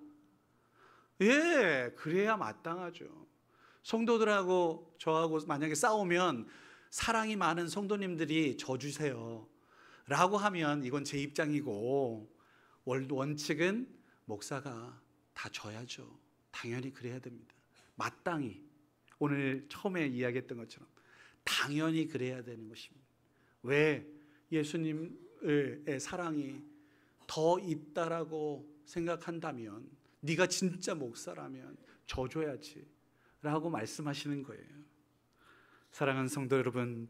예, 그래야 마땅하죠. 성도들하고 저하고 만약에 싸우면 사랑이 많은 성도님들이 져주세요 라고 하면 이건 제 입장이고, 원칙은 목사가 다 져야죠. 당연히 그래야 됩니다. 마땅히, 오늘 처음에 이야기했던 것처럼 당연히 그래야 되는 것입니다. 왜? 예수님의 사랑이 더 있다라고 생각한다면, 네가 진짜 목사라면 져줘야지 라고 말씀하시는 거예요. 사랑하는 성도 여러분,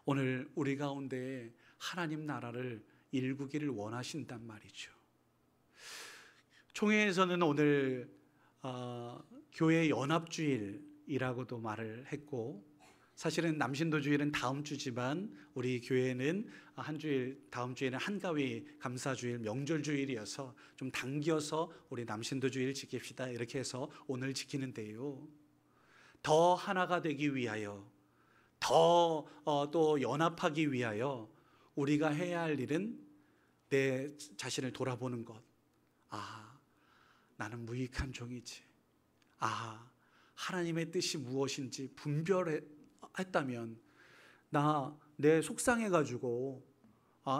오늘 우리 가운데 하나님 나라를 일구기를 원하신단 말이죠. 총회에서는 오늘 교회 연합주일이라고도 말을 했고, 사실은 남신도주일은 다음 주지만 우리 교회는 한 주일, 다음 주에는 한가위 감사주일, 명절주일이어서 좀 당겨서 우리 남신도주일 지킵시다 이렇게 해서 오늘 지키는데요, 더 하나가 되기 위하여, 더 또 연합하기 위하여 우리가 해야 할 일은 내 자신을 돌아보는 것. 아, 나는 무익한 종이지. 아, 하나님의 뜻이 무엇인지 분별했다면, 나 내 속상해가지고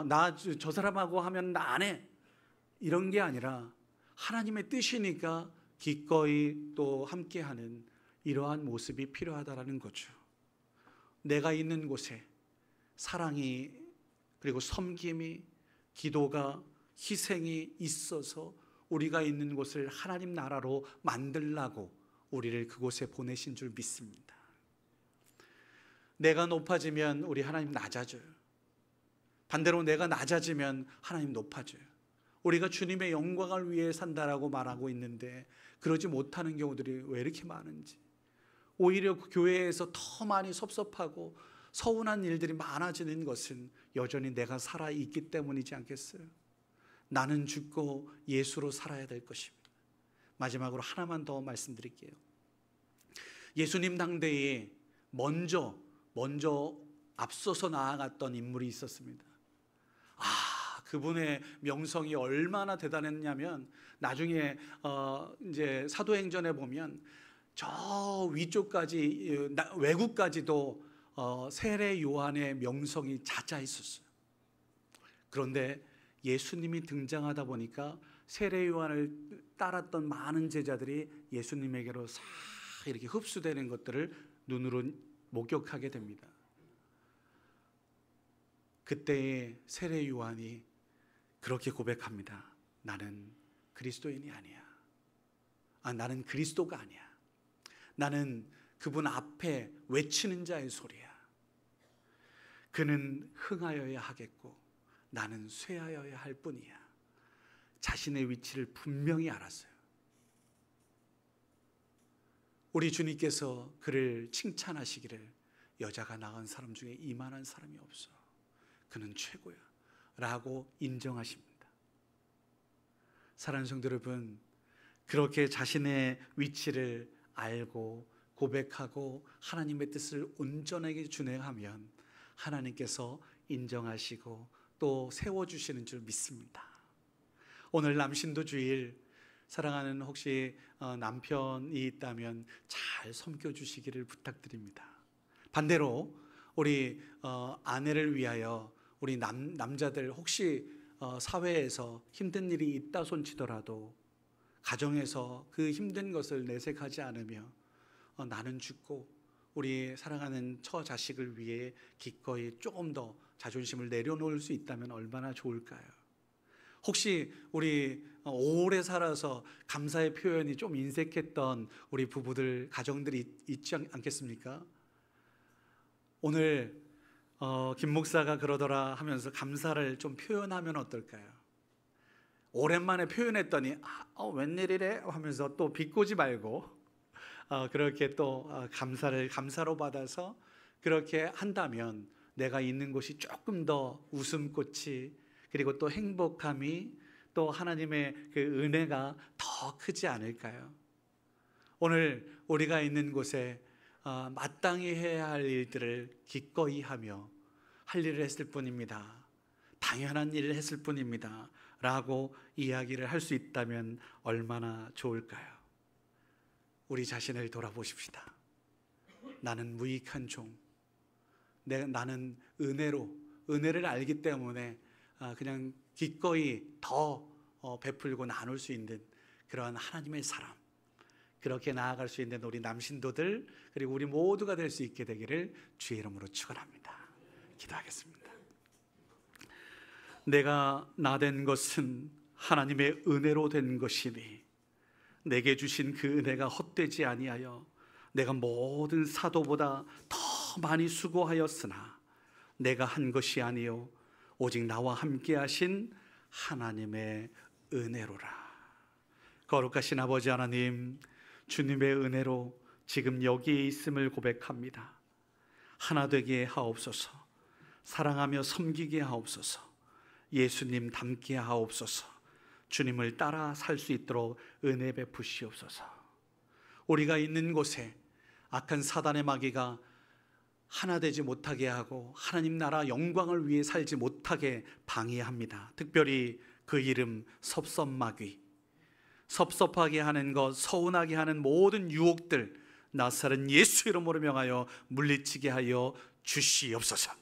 나 저 사람하고 하면 나 안 해 이런 게 아니라 하나님의 뜻이니까 기꺼이 또 함께하는 이러한 모습이 필요하다라는 거죠. 내가 있는 곳에 사랑이, 그리고 섬김이, 기도가, 희생이 있어서 우리가 있는 곳을 하나님 나라로 만들라고 우리를 그곳에 보내신 줄 믿습니다. 내가 높아지면 우리 하나님 낮아져요. 반대로 내가 낮아지면 하나님 높아져요. 우리가 주님의 영광을 위해 산다라고 말하고 있는데 그러지 못하는 경우들이 왜 이렇게 많은지, 오히려 교회에서 더 많이 섭섭하고 서운한 일들이 많아지는 것은 여전히 내가 살아있기 때문이지 않겠어요? 나는 죽고 예수로 살아야 될 것입니다. 마지막으로 하나만 더 말씀드릴게요. 예수님 당대에 먼저 앞서서 나아갔던 인물이 있었습니다. 그분의 명성이 얼마나 대단했냐면 나중에 이제 사도행전에 보면 저 위쪽까지 외국까지도 세례 요한의 명성이 자자했었어요. 그런데 예수님이 등장하다 보니까 세례 요한을 따랐던 많은 제자들이 예수님에게로 싹 이렇게 흡수되는 것들을 눈으로 목격하게 됩니다. 그때의 세례 요한이 그렇게 고백합니다. 나는 그리스도인이 아니야. 나는 그리스도가 아니야. 나는 그분 앞에 외치는 자의 소리야. 그는 흥하여야 하겠고 나는 쇠하여야 할 뿐이야. 자신의 위치를 분명히 알았어요. 우리 주님께서 그를 칭찬하시기를 여자가 낳은 사람 중에 이만한 사람이 없어. 그는 최고야 라고 인정하십니다. 사랑하는 성도 여러분, 그렇게 자신의 위치를 알고 고백하고 하나님의 뜻을 온전하게 준행하면 하나님께서 인정하시고 또 세워주시는 줄 믿습니다. 오늘 남신도 주일, 사랑하는 혹시 남편이 있다면 잘 섬겨주시기를 부탁드립니다. 반대로 우리 아내를 위하여 우리 남자들 혹시 사회에서 힘든 일이 있다 손치더라도 가정에서 그 힘든 것을 내색하지 않으며 나는 죽고 우리 사랑하는 처자식을 위해 기꺼이 조금 더 자존심을 내려놓을 수 있다면 얼마나 좋을까요? 혹시 우리 오래 살아서 감사의 표현이 좀 인색했던 우리 부부들, 가정들이 있지 않겠습니까? 오늘 김 목사가 그러더라 하면서 감사를 좀 표현하면 어떨까요? 오랜만에 표현했더니 웬일이래 하면서 또 비꼬지 말고 그렇게 또 감사로 받아서 그렇게 한다면 내가 있는 곳이 조금 더 웃음꽃이, 그리고 또 행복함이, 또 하나님의 그 은혜가 더 크지 않을까요? 오늘 우리가 있는 곳에 마땅히 해야 할 일들을 기꺼이 하며 할 일을 했을 뿐입니다. 당연한 일을 했을 뿐입니다 라고 이야기를 할 수 있다면 얼마나 좋을까요? 우리 자신을 돌아보십시다. 나는 무익한 종, 나는 은혜를 알기 때문에 그냥 기꺼이 더 베풀고 나눌 수 있는 그러한 하나님의 사람, 그렇게 나아갈 수 있는 우리 남신도들, 그리고 우리 모두가 될 수 있게 되기를 주의 이름으로 축원합니다. 기도하겠습니다. 내가 나된 것은 하나님의 은혜로 된 것이니 내게 주신 그 은혜가 헛되지 아니하여 내가 모든 사도보다 더 많이 수고하였으나 내가 한 것이 아니요 오직 나와 함께 하신 하나님의 은혜로라. 거룩하신 아버지 하나님, 주님의 은혜로 지금 여기에 있음을 고백합니다. 하나 되게 하옵소서. 사랑하며 섬기게 하옵소서. 예수님 닮게 하옵소서. 주님을 따라 살 수 있도록 은혜 베푸시옵소서. 우리가 있는 곳에 악한 사단의 마귀가 하나 되지 못하게 하고 하나님 나라 영광을 위해 살지 못하게 방해합니다. 특별히 그 이름 섭섭마귀, 섭섭하게 하는 것, 서운하게 하는 모든 유혹들 나사렛 예수 이름으로 명하여 물리치게 하여 주시옵소서.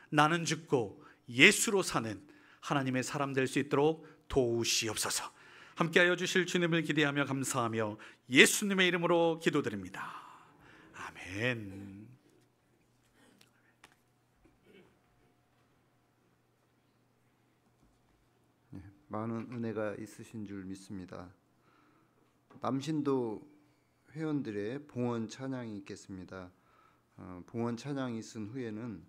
나는 죽고 예수로 사는 하나님의 사람 될 수 있도록 도우시옵소서. 함께하여 주실 주님을 기대하며 감사하며 예수님의 이름으로 기도드립니다. 아멘. 많은 은혜가 있으신 줄 믿습니다. 남신도 회원들의 봉헌 찬양이 있겠습니다. 봉헌 찬양이 있은 후에는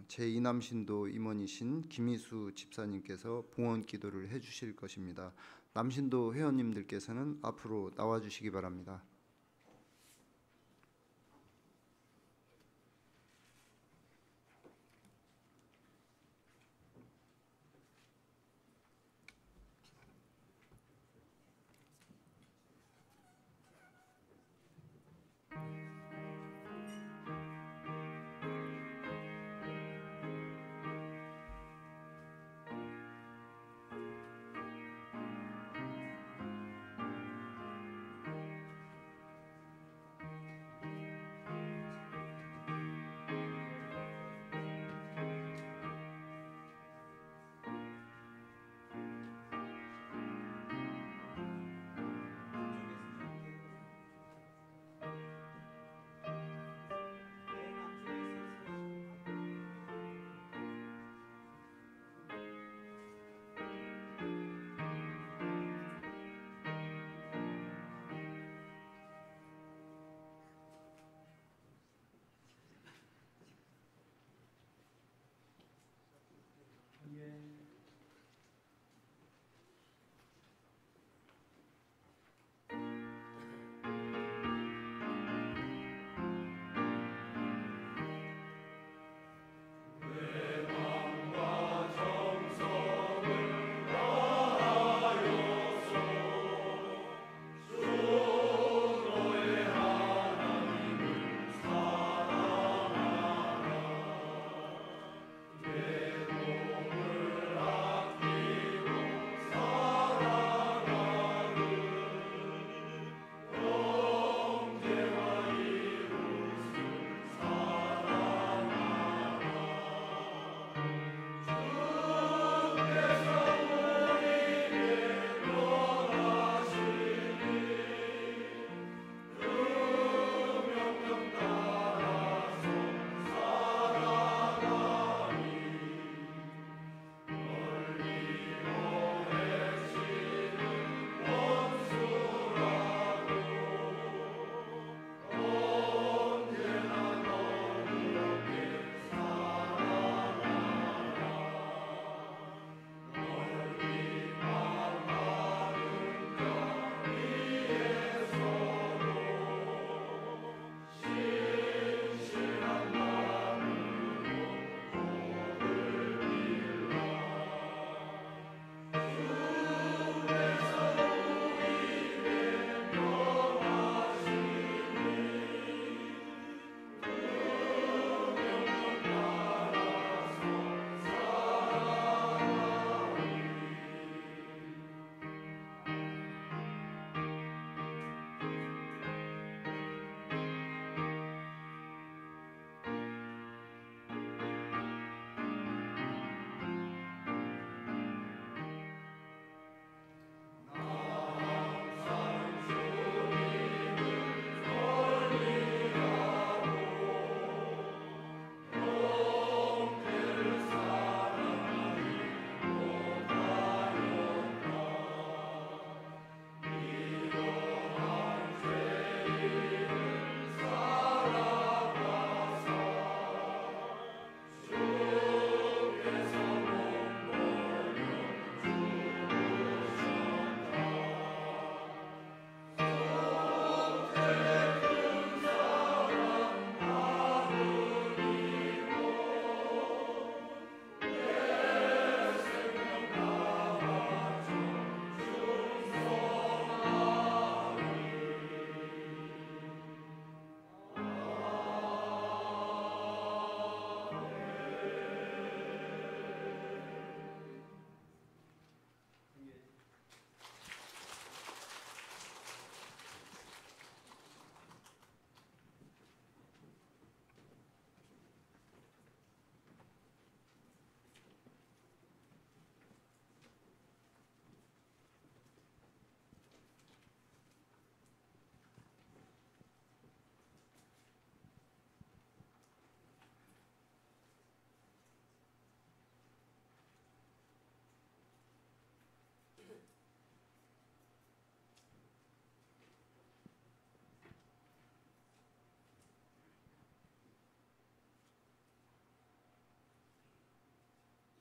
제2남신도 임원이신 김희수 집사님께서 봉헌 기도를 해주실 것입니다. 남신도 회원님들께서는 앞으로 나와주시기 바랍니다.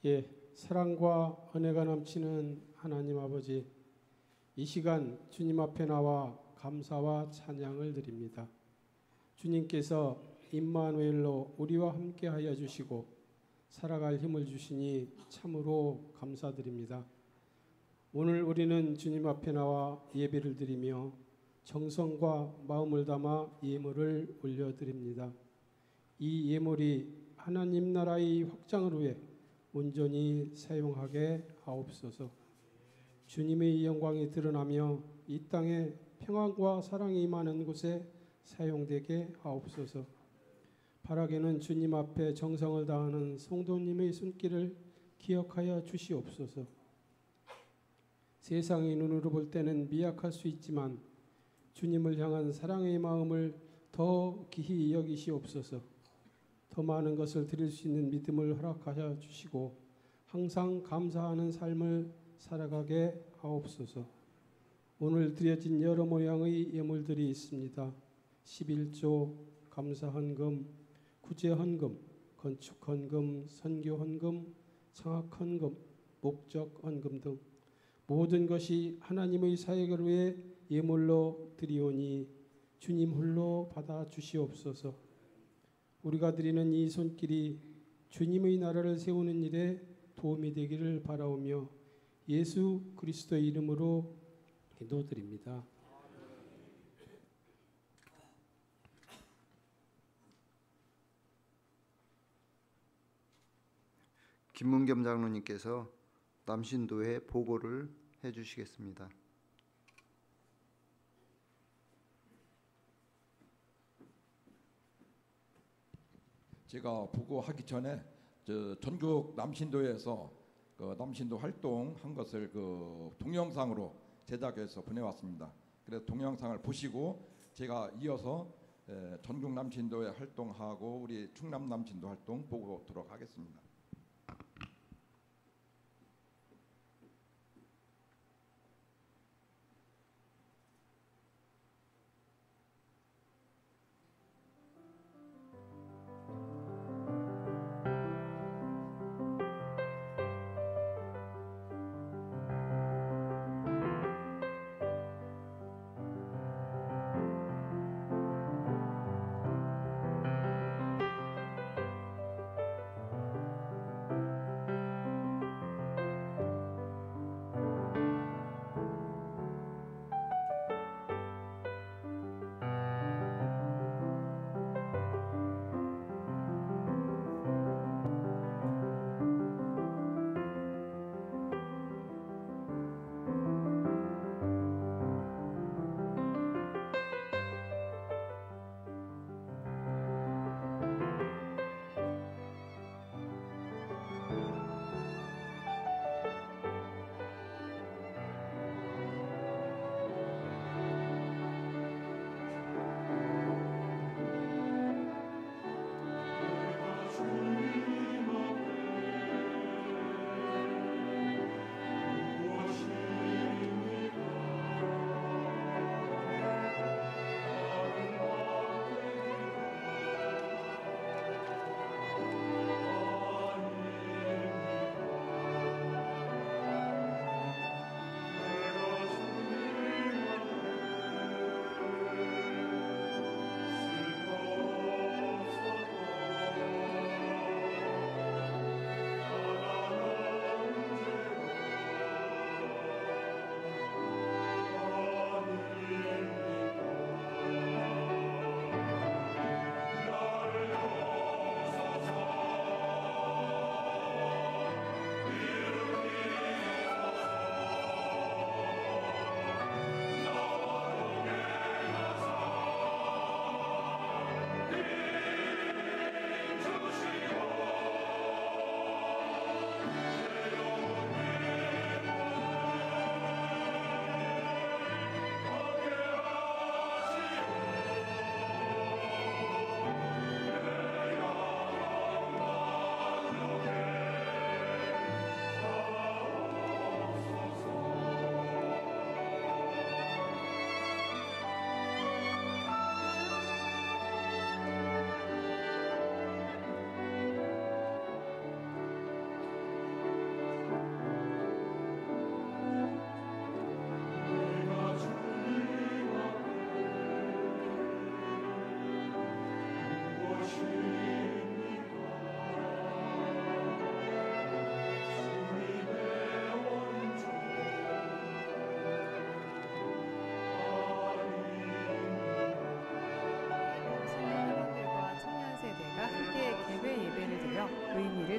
예, 사랑과 은혜가 넘치는 하나님 아버지, 이 시간 주님 앞에 나와 감사와 찬양을 드립니다. 주님께서 임마누엘로 우리와 함께하여 주시고 살아갈 힘을 주시니 참으로 감사드립니다. 오늘 우리는 주님 앞에 나와 예배를 드리며 정성과 마음을 담아 예물을 올려드립니다. 이 예물이 하나님 나라의 확장을 위해 온전히 사용하게 하옵소서. 주님의 영광이 드러나며 이 땅에 평안과 사랑이 임하는 곳에 사용되게 하옵소서. 바라게는 주님 앞에 정성을 다하는 성도님의 손길을 기억하여 주시옵소서. 세상의 눈으로 볼 때는 미약할 수 있지만 주님을 향한 사랑의 마음을 더 기히 여기시옵소서. 더 많은 것을 드릴 수 있는 믿음을 허락하여 주시고 항상 감사하는 삶을 살아가게 하옵소서. 오늘 드려진 여러 모양의 예물들이 있습니다. 11조, 감사헌금, 구제헌금, 건축헌금, 선교헌금, 성학헌금, 목적헌금 등 모든 것이 하나님의 사역을 위해 예물로 드리오니 주님 홀로 받아 주시옵소서. 우리가 드리는 이 손길이 주님의 나라를 세우는 일에 도움이 되기를 바라오며 예수 그리스도의 이름으로 기도드립니다. 김문겸 장로님께서 남신도회 보고를 해주시겠습니다. 제가 보고하기 전에 전국 남신도에서 그 남신도 활동한 것을 그 동영상으로 제작해서 보내왔습니다. 그래서 동영상을 보시고 제가 이어서 전국 남신도의 활동하고 우리 충남 남신도 활동 보고도록 하겠습니다.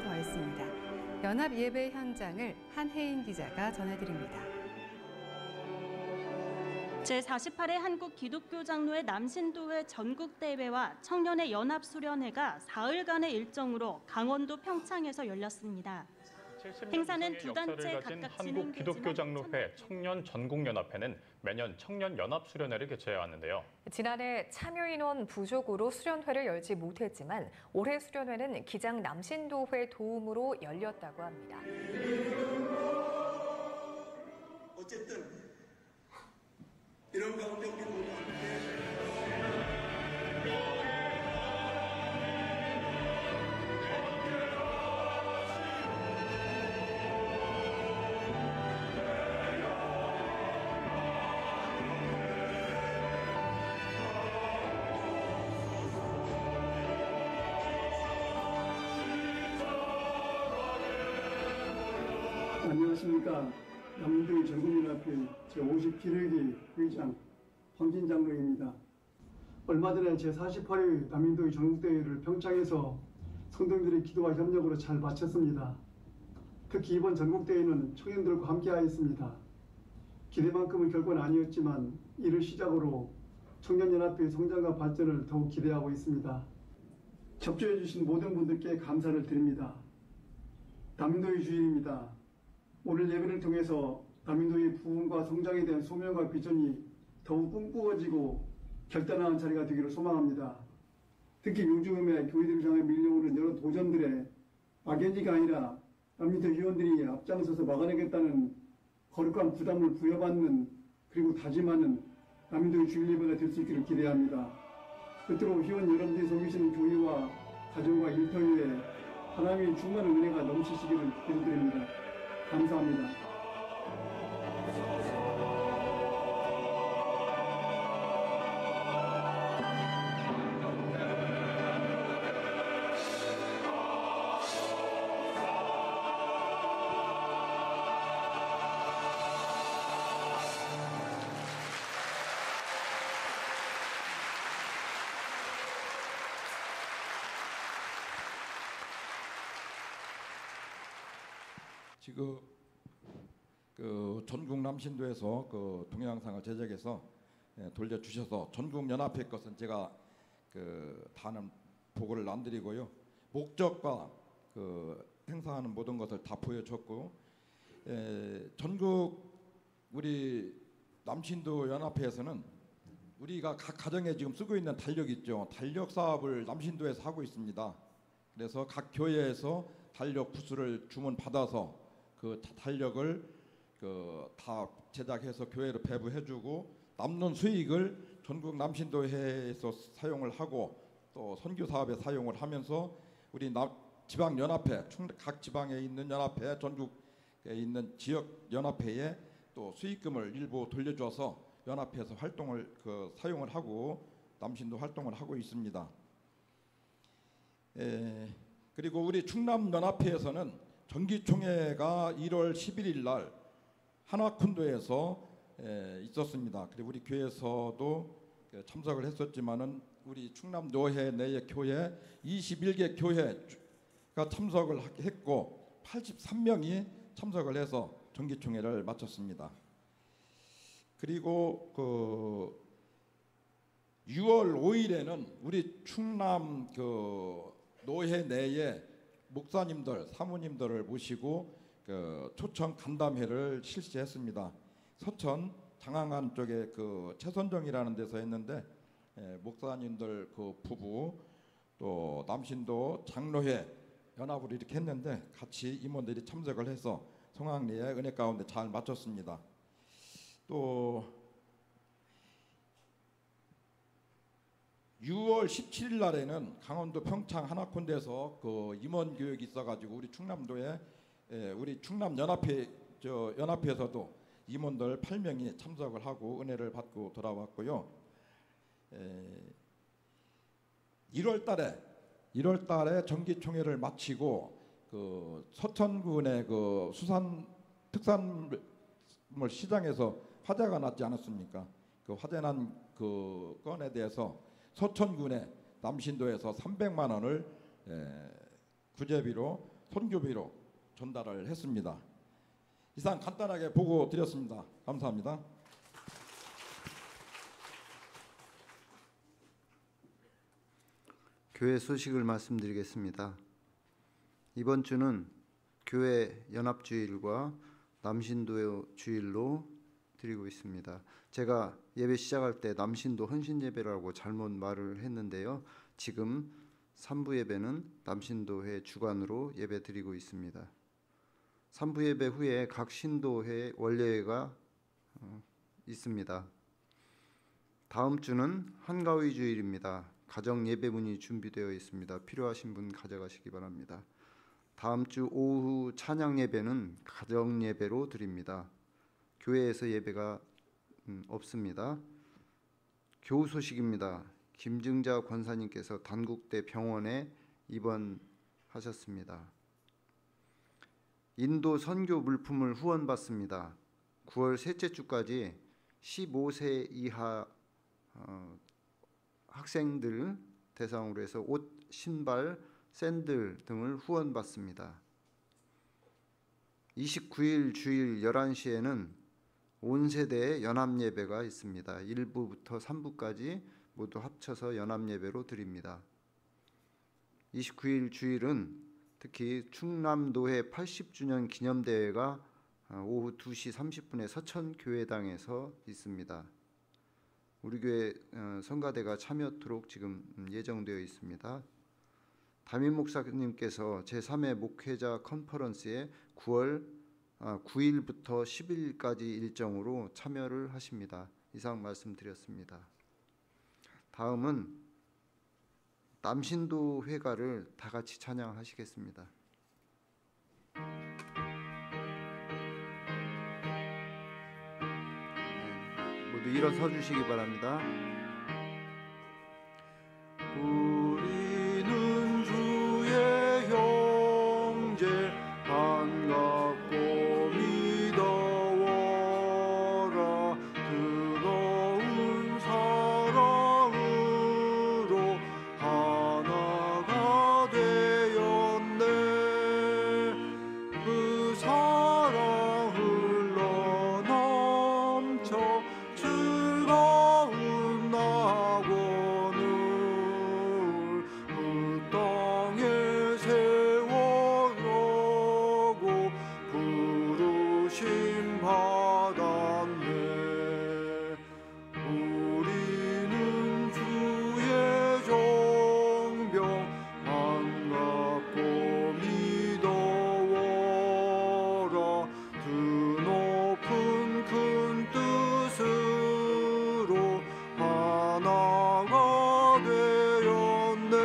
의미를 더했습니다. 연합 예배 현장을 한혜인 기자가 전해드립니다. 제48회 한국 기독교 장로회 남신도회 전국대회와 청년의 연합수련회가 사흘간의 일정으로 강원도 평창에서 열렸습니다. 행사는 두 단체 각각 한국 기독교 장로회 청년 전국연합회는 매년 청년 연합 수련회를 개최해 왔는데요. 지난해 참여 인원 부족으로 수련회를 열지 못했지만 올해 수련회는 기장 남신도회 도움으로 열렸다고 합니다. 어쨌든 이런 가운데 우리 모두 안녕하십니까. 남인도회 전국연합회 제57회기 회장 황진 장로입니다. 얼마 전에 제48회 남인도회 전국대회를 평창에서 성도님들의 기도와 협력으로 잘 마쳤습니다. 특히 이번 전국대회는 청년들과 함께하였습니다. 기대만큼은 결과는 아니었지만 이를 시작으로 청년연합회의 성장과 발전을 더욱 기대하고 있습니다. 접조해 주신 모든 분들께 감사를 드립니다. 남인도회 주일입니다. 오늘 예배를 통해서 남인도의 부흥과 성장에 대한 소명과 비전이 더욱 꿈꾸어지고 결단하는 자리가 되기를 소망합니다. 특히 요즘에 교회들을 향해 밀려오는 여러 도전들에 막연히가 아니라 남인도 회원들이 앞장서서 막아내겠다는 거룩한 부담을 부여받는 그리고 다짐하는 남인도의 주일 예배가 될 수 있기를 기대합니다. 끝으로 회원 여러분들이 섬기시는 교회와 가정과 일터에 하나님의 충만한 은혜가 넘치시기를 기도드립니다. 감사합니다. 지금 그 전국 남신도에서 그 동영상을 제작해서 돌려주셔서 전국 연합회 것은 제가 그 다는 보고를 안 드리고요. 목적과 그 행사하는 모든 것을 다 보여줬고, 전국 우리 남신도 연합회에서는 우리가 각 가정에 지금 쓰고 있는 달력 있죠. 달력 사업을 남신도에서 하고 있습니다. 그래서 각 교회에서 달력 부수를 주문 받아서 그 달력을 다 제작해서 교회로 배부해주고 남는 수익을 전국 남신도회에서 사용을 하고 또 선교 사업에 사용을 하면서 우리 지방 연합회, 각 지방에 있는 연합회, 전국에 있는 지역 연합회에 또 수익금을 일부 돌려줘서 연합회에서 활동을 사용을 하고 남신도 활동을 하고 있습니다. 그리고 우리 충남 연합회에서는 정기총회가 1월 11일 날 한화쿤도에서 있었습니다. 그리고 우리 교회에서도 참석을 했었지만은 우리 충남 노회 내의 교회 21개 교회가 참석을 했고 83명이 참석을 해서 정기총회를 마쳤습니다. 그리고 6월 5일에는 우리 충남 노회 내에 목사님들, 사모님들을 모시고 초청 간담회를 실시했습니다. 서천 장항안 쪽에 최선정이라는 데서 했는데 목사님들 부부 또 남신도 장로회 연합으로 이렇게 했는데 같이 임원들이 참석을 해서 성황리에 은혜 가운데 잘 마쳤습니다. 또 6월 17일 날에는 강원도 평창 한화콘대에서 임원 교육이 있어가지고 우리 충남도에 우리 충남 연합회에서도 임원들 8명이 참석을 하고 은혜를 받고 돌아왔고요. 1월 달에 정기총회를 마치고 서천군의 수산 특산물 시장에서 화재가 났지 않았습니까? 그 화재 난 건에 대해서 서천군의 남신도에서 300만 원을 구제비로 선교비로 전달을 했습니다. 이상 간단하게 보고 드렸습니다. 감사합니다. 교회 소식을 말씀드리겠습니다. 이번 주는 교회 연합주일과 남신도 주일로 드리고 있습니다. 제가 예배 시작할 때 남신도 헌신예배라고 잘못 말을 했는데요. 지금 3부 예배는 남신도회 주관으로 예배 드리고 있습니다. 3부 예배 후에 각 신도회 원례회가 있습니다. 다음 주는 한가위 주일입니다. 가정 예배문이 준비되어 있습니다. 필요하신 분 가져가시기 바랍니다. 다음 주 오후 찬양 예배는 가정 예배로 드립니다. 교회에서 예배가 없습니다. 교우 소식입니다. 김증자 권사님께서 단국대 병원에 입원하셨습니다. 인도 선교 물품을 후원받습니다. 9월 셋째 주까지 15세 이하 학생들 대상으로 해서 옷, 신발, 샌들 등을 후원받습니다. 29일 주일 11시에는 온 세대의 연합예배가 있습니다. 1부부터 3부까지 모두 합쳐서 연합예배로 드립니다. 29일 주일은 특히 충남도회 80주년 기념대회가 오후 2시 30분에 서천교회당에서 있습니다. 우리 교회 성가대가 참여토록 지금 예정되어 있습니다. 담임 목사님께서 제3회 목회자 컨퍼런스에 9월 9일부터 10일까지 일정으로 참여를 하십니다. 이상 말씀드렸습니다. 다음은 남신도 회가를 다 같이 찬양하시겠습니다. 모두 일어서 주시기 바랍니다. 우리는 주의 형제 반갑고 믿어워라. 뜨거운 사랑으로 하나가 되었네. 그 사랑 흘러넘쳐 즐거운 낙원을 그 땅에 세워려고 부르심 받았네. 우리는 주의 정병 반갑고 믿어워라. 드높은 큰 뜻으로 하나가 되었네.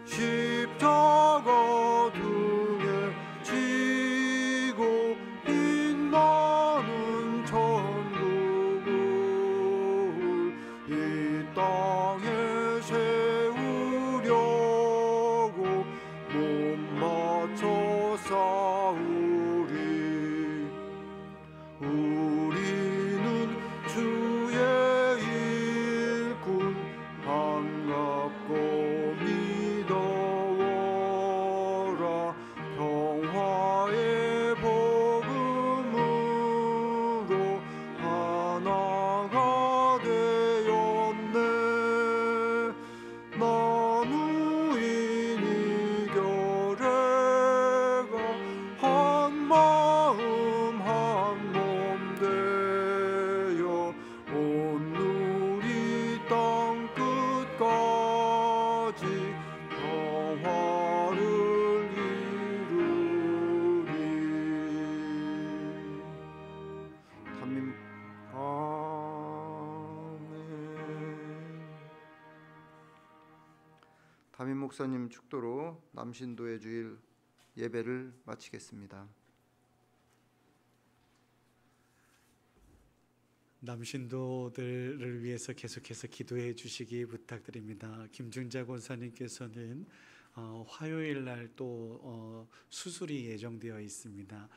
십자가 등에 지고 빛나는 천국을 이 땅에 세우려고 몸 바쳐 싸우리. 우리는 주의 일꾼 반갑고 믿어워라. 평화의 복음으로 하나가 되었네. 나누인 이결애가 한 마음 한 몸 되어 온누리 땅 끝까지 평화를 이루리. 담임 담임 목사님 축도로 남신도의 주일 예배를 마치겠습니다. 남신도들을 위해서 계속해서 기도해 주시기 부탁드립니다. 김중자 권사님께서는 화요일 날 또 수술이 예정되어 있습니다.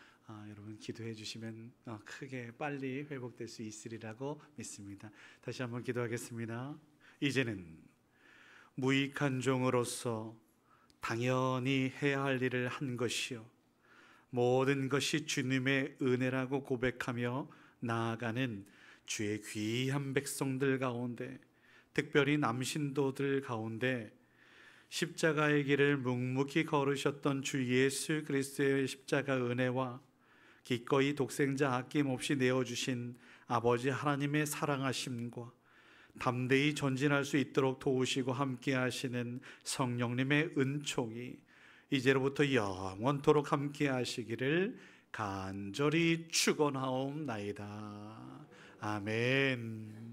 여러분 기도해 주시면 크게 빨리 회복될 수 있으리라고 믿습니다. 다시 한번 기도하겠습니다. 이제는 무익한 종으로서 당연히 해야 할 일을 한 것이요 모든 것이 주님의 은혜라고 고백하며 나아가는 주의 귀한 백성들 가운데, 특별히 남신도들 가운데 십자가의 길을 묵묵히 걸으셨던 주 예수 그리스도의 십자가 은혜와 기꺼이 독생자 아낌없이 내어주신 아버지 하나님의 사랑하심과 담대히 전진할 수 있도록 도우시고 함께 하시는 성령님의 은총이 이제로부터 영원토록 함께 하시기를 간절히 축원하옵나이다. 아멘.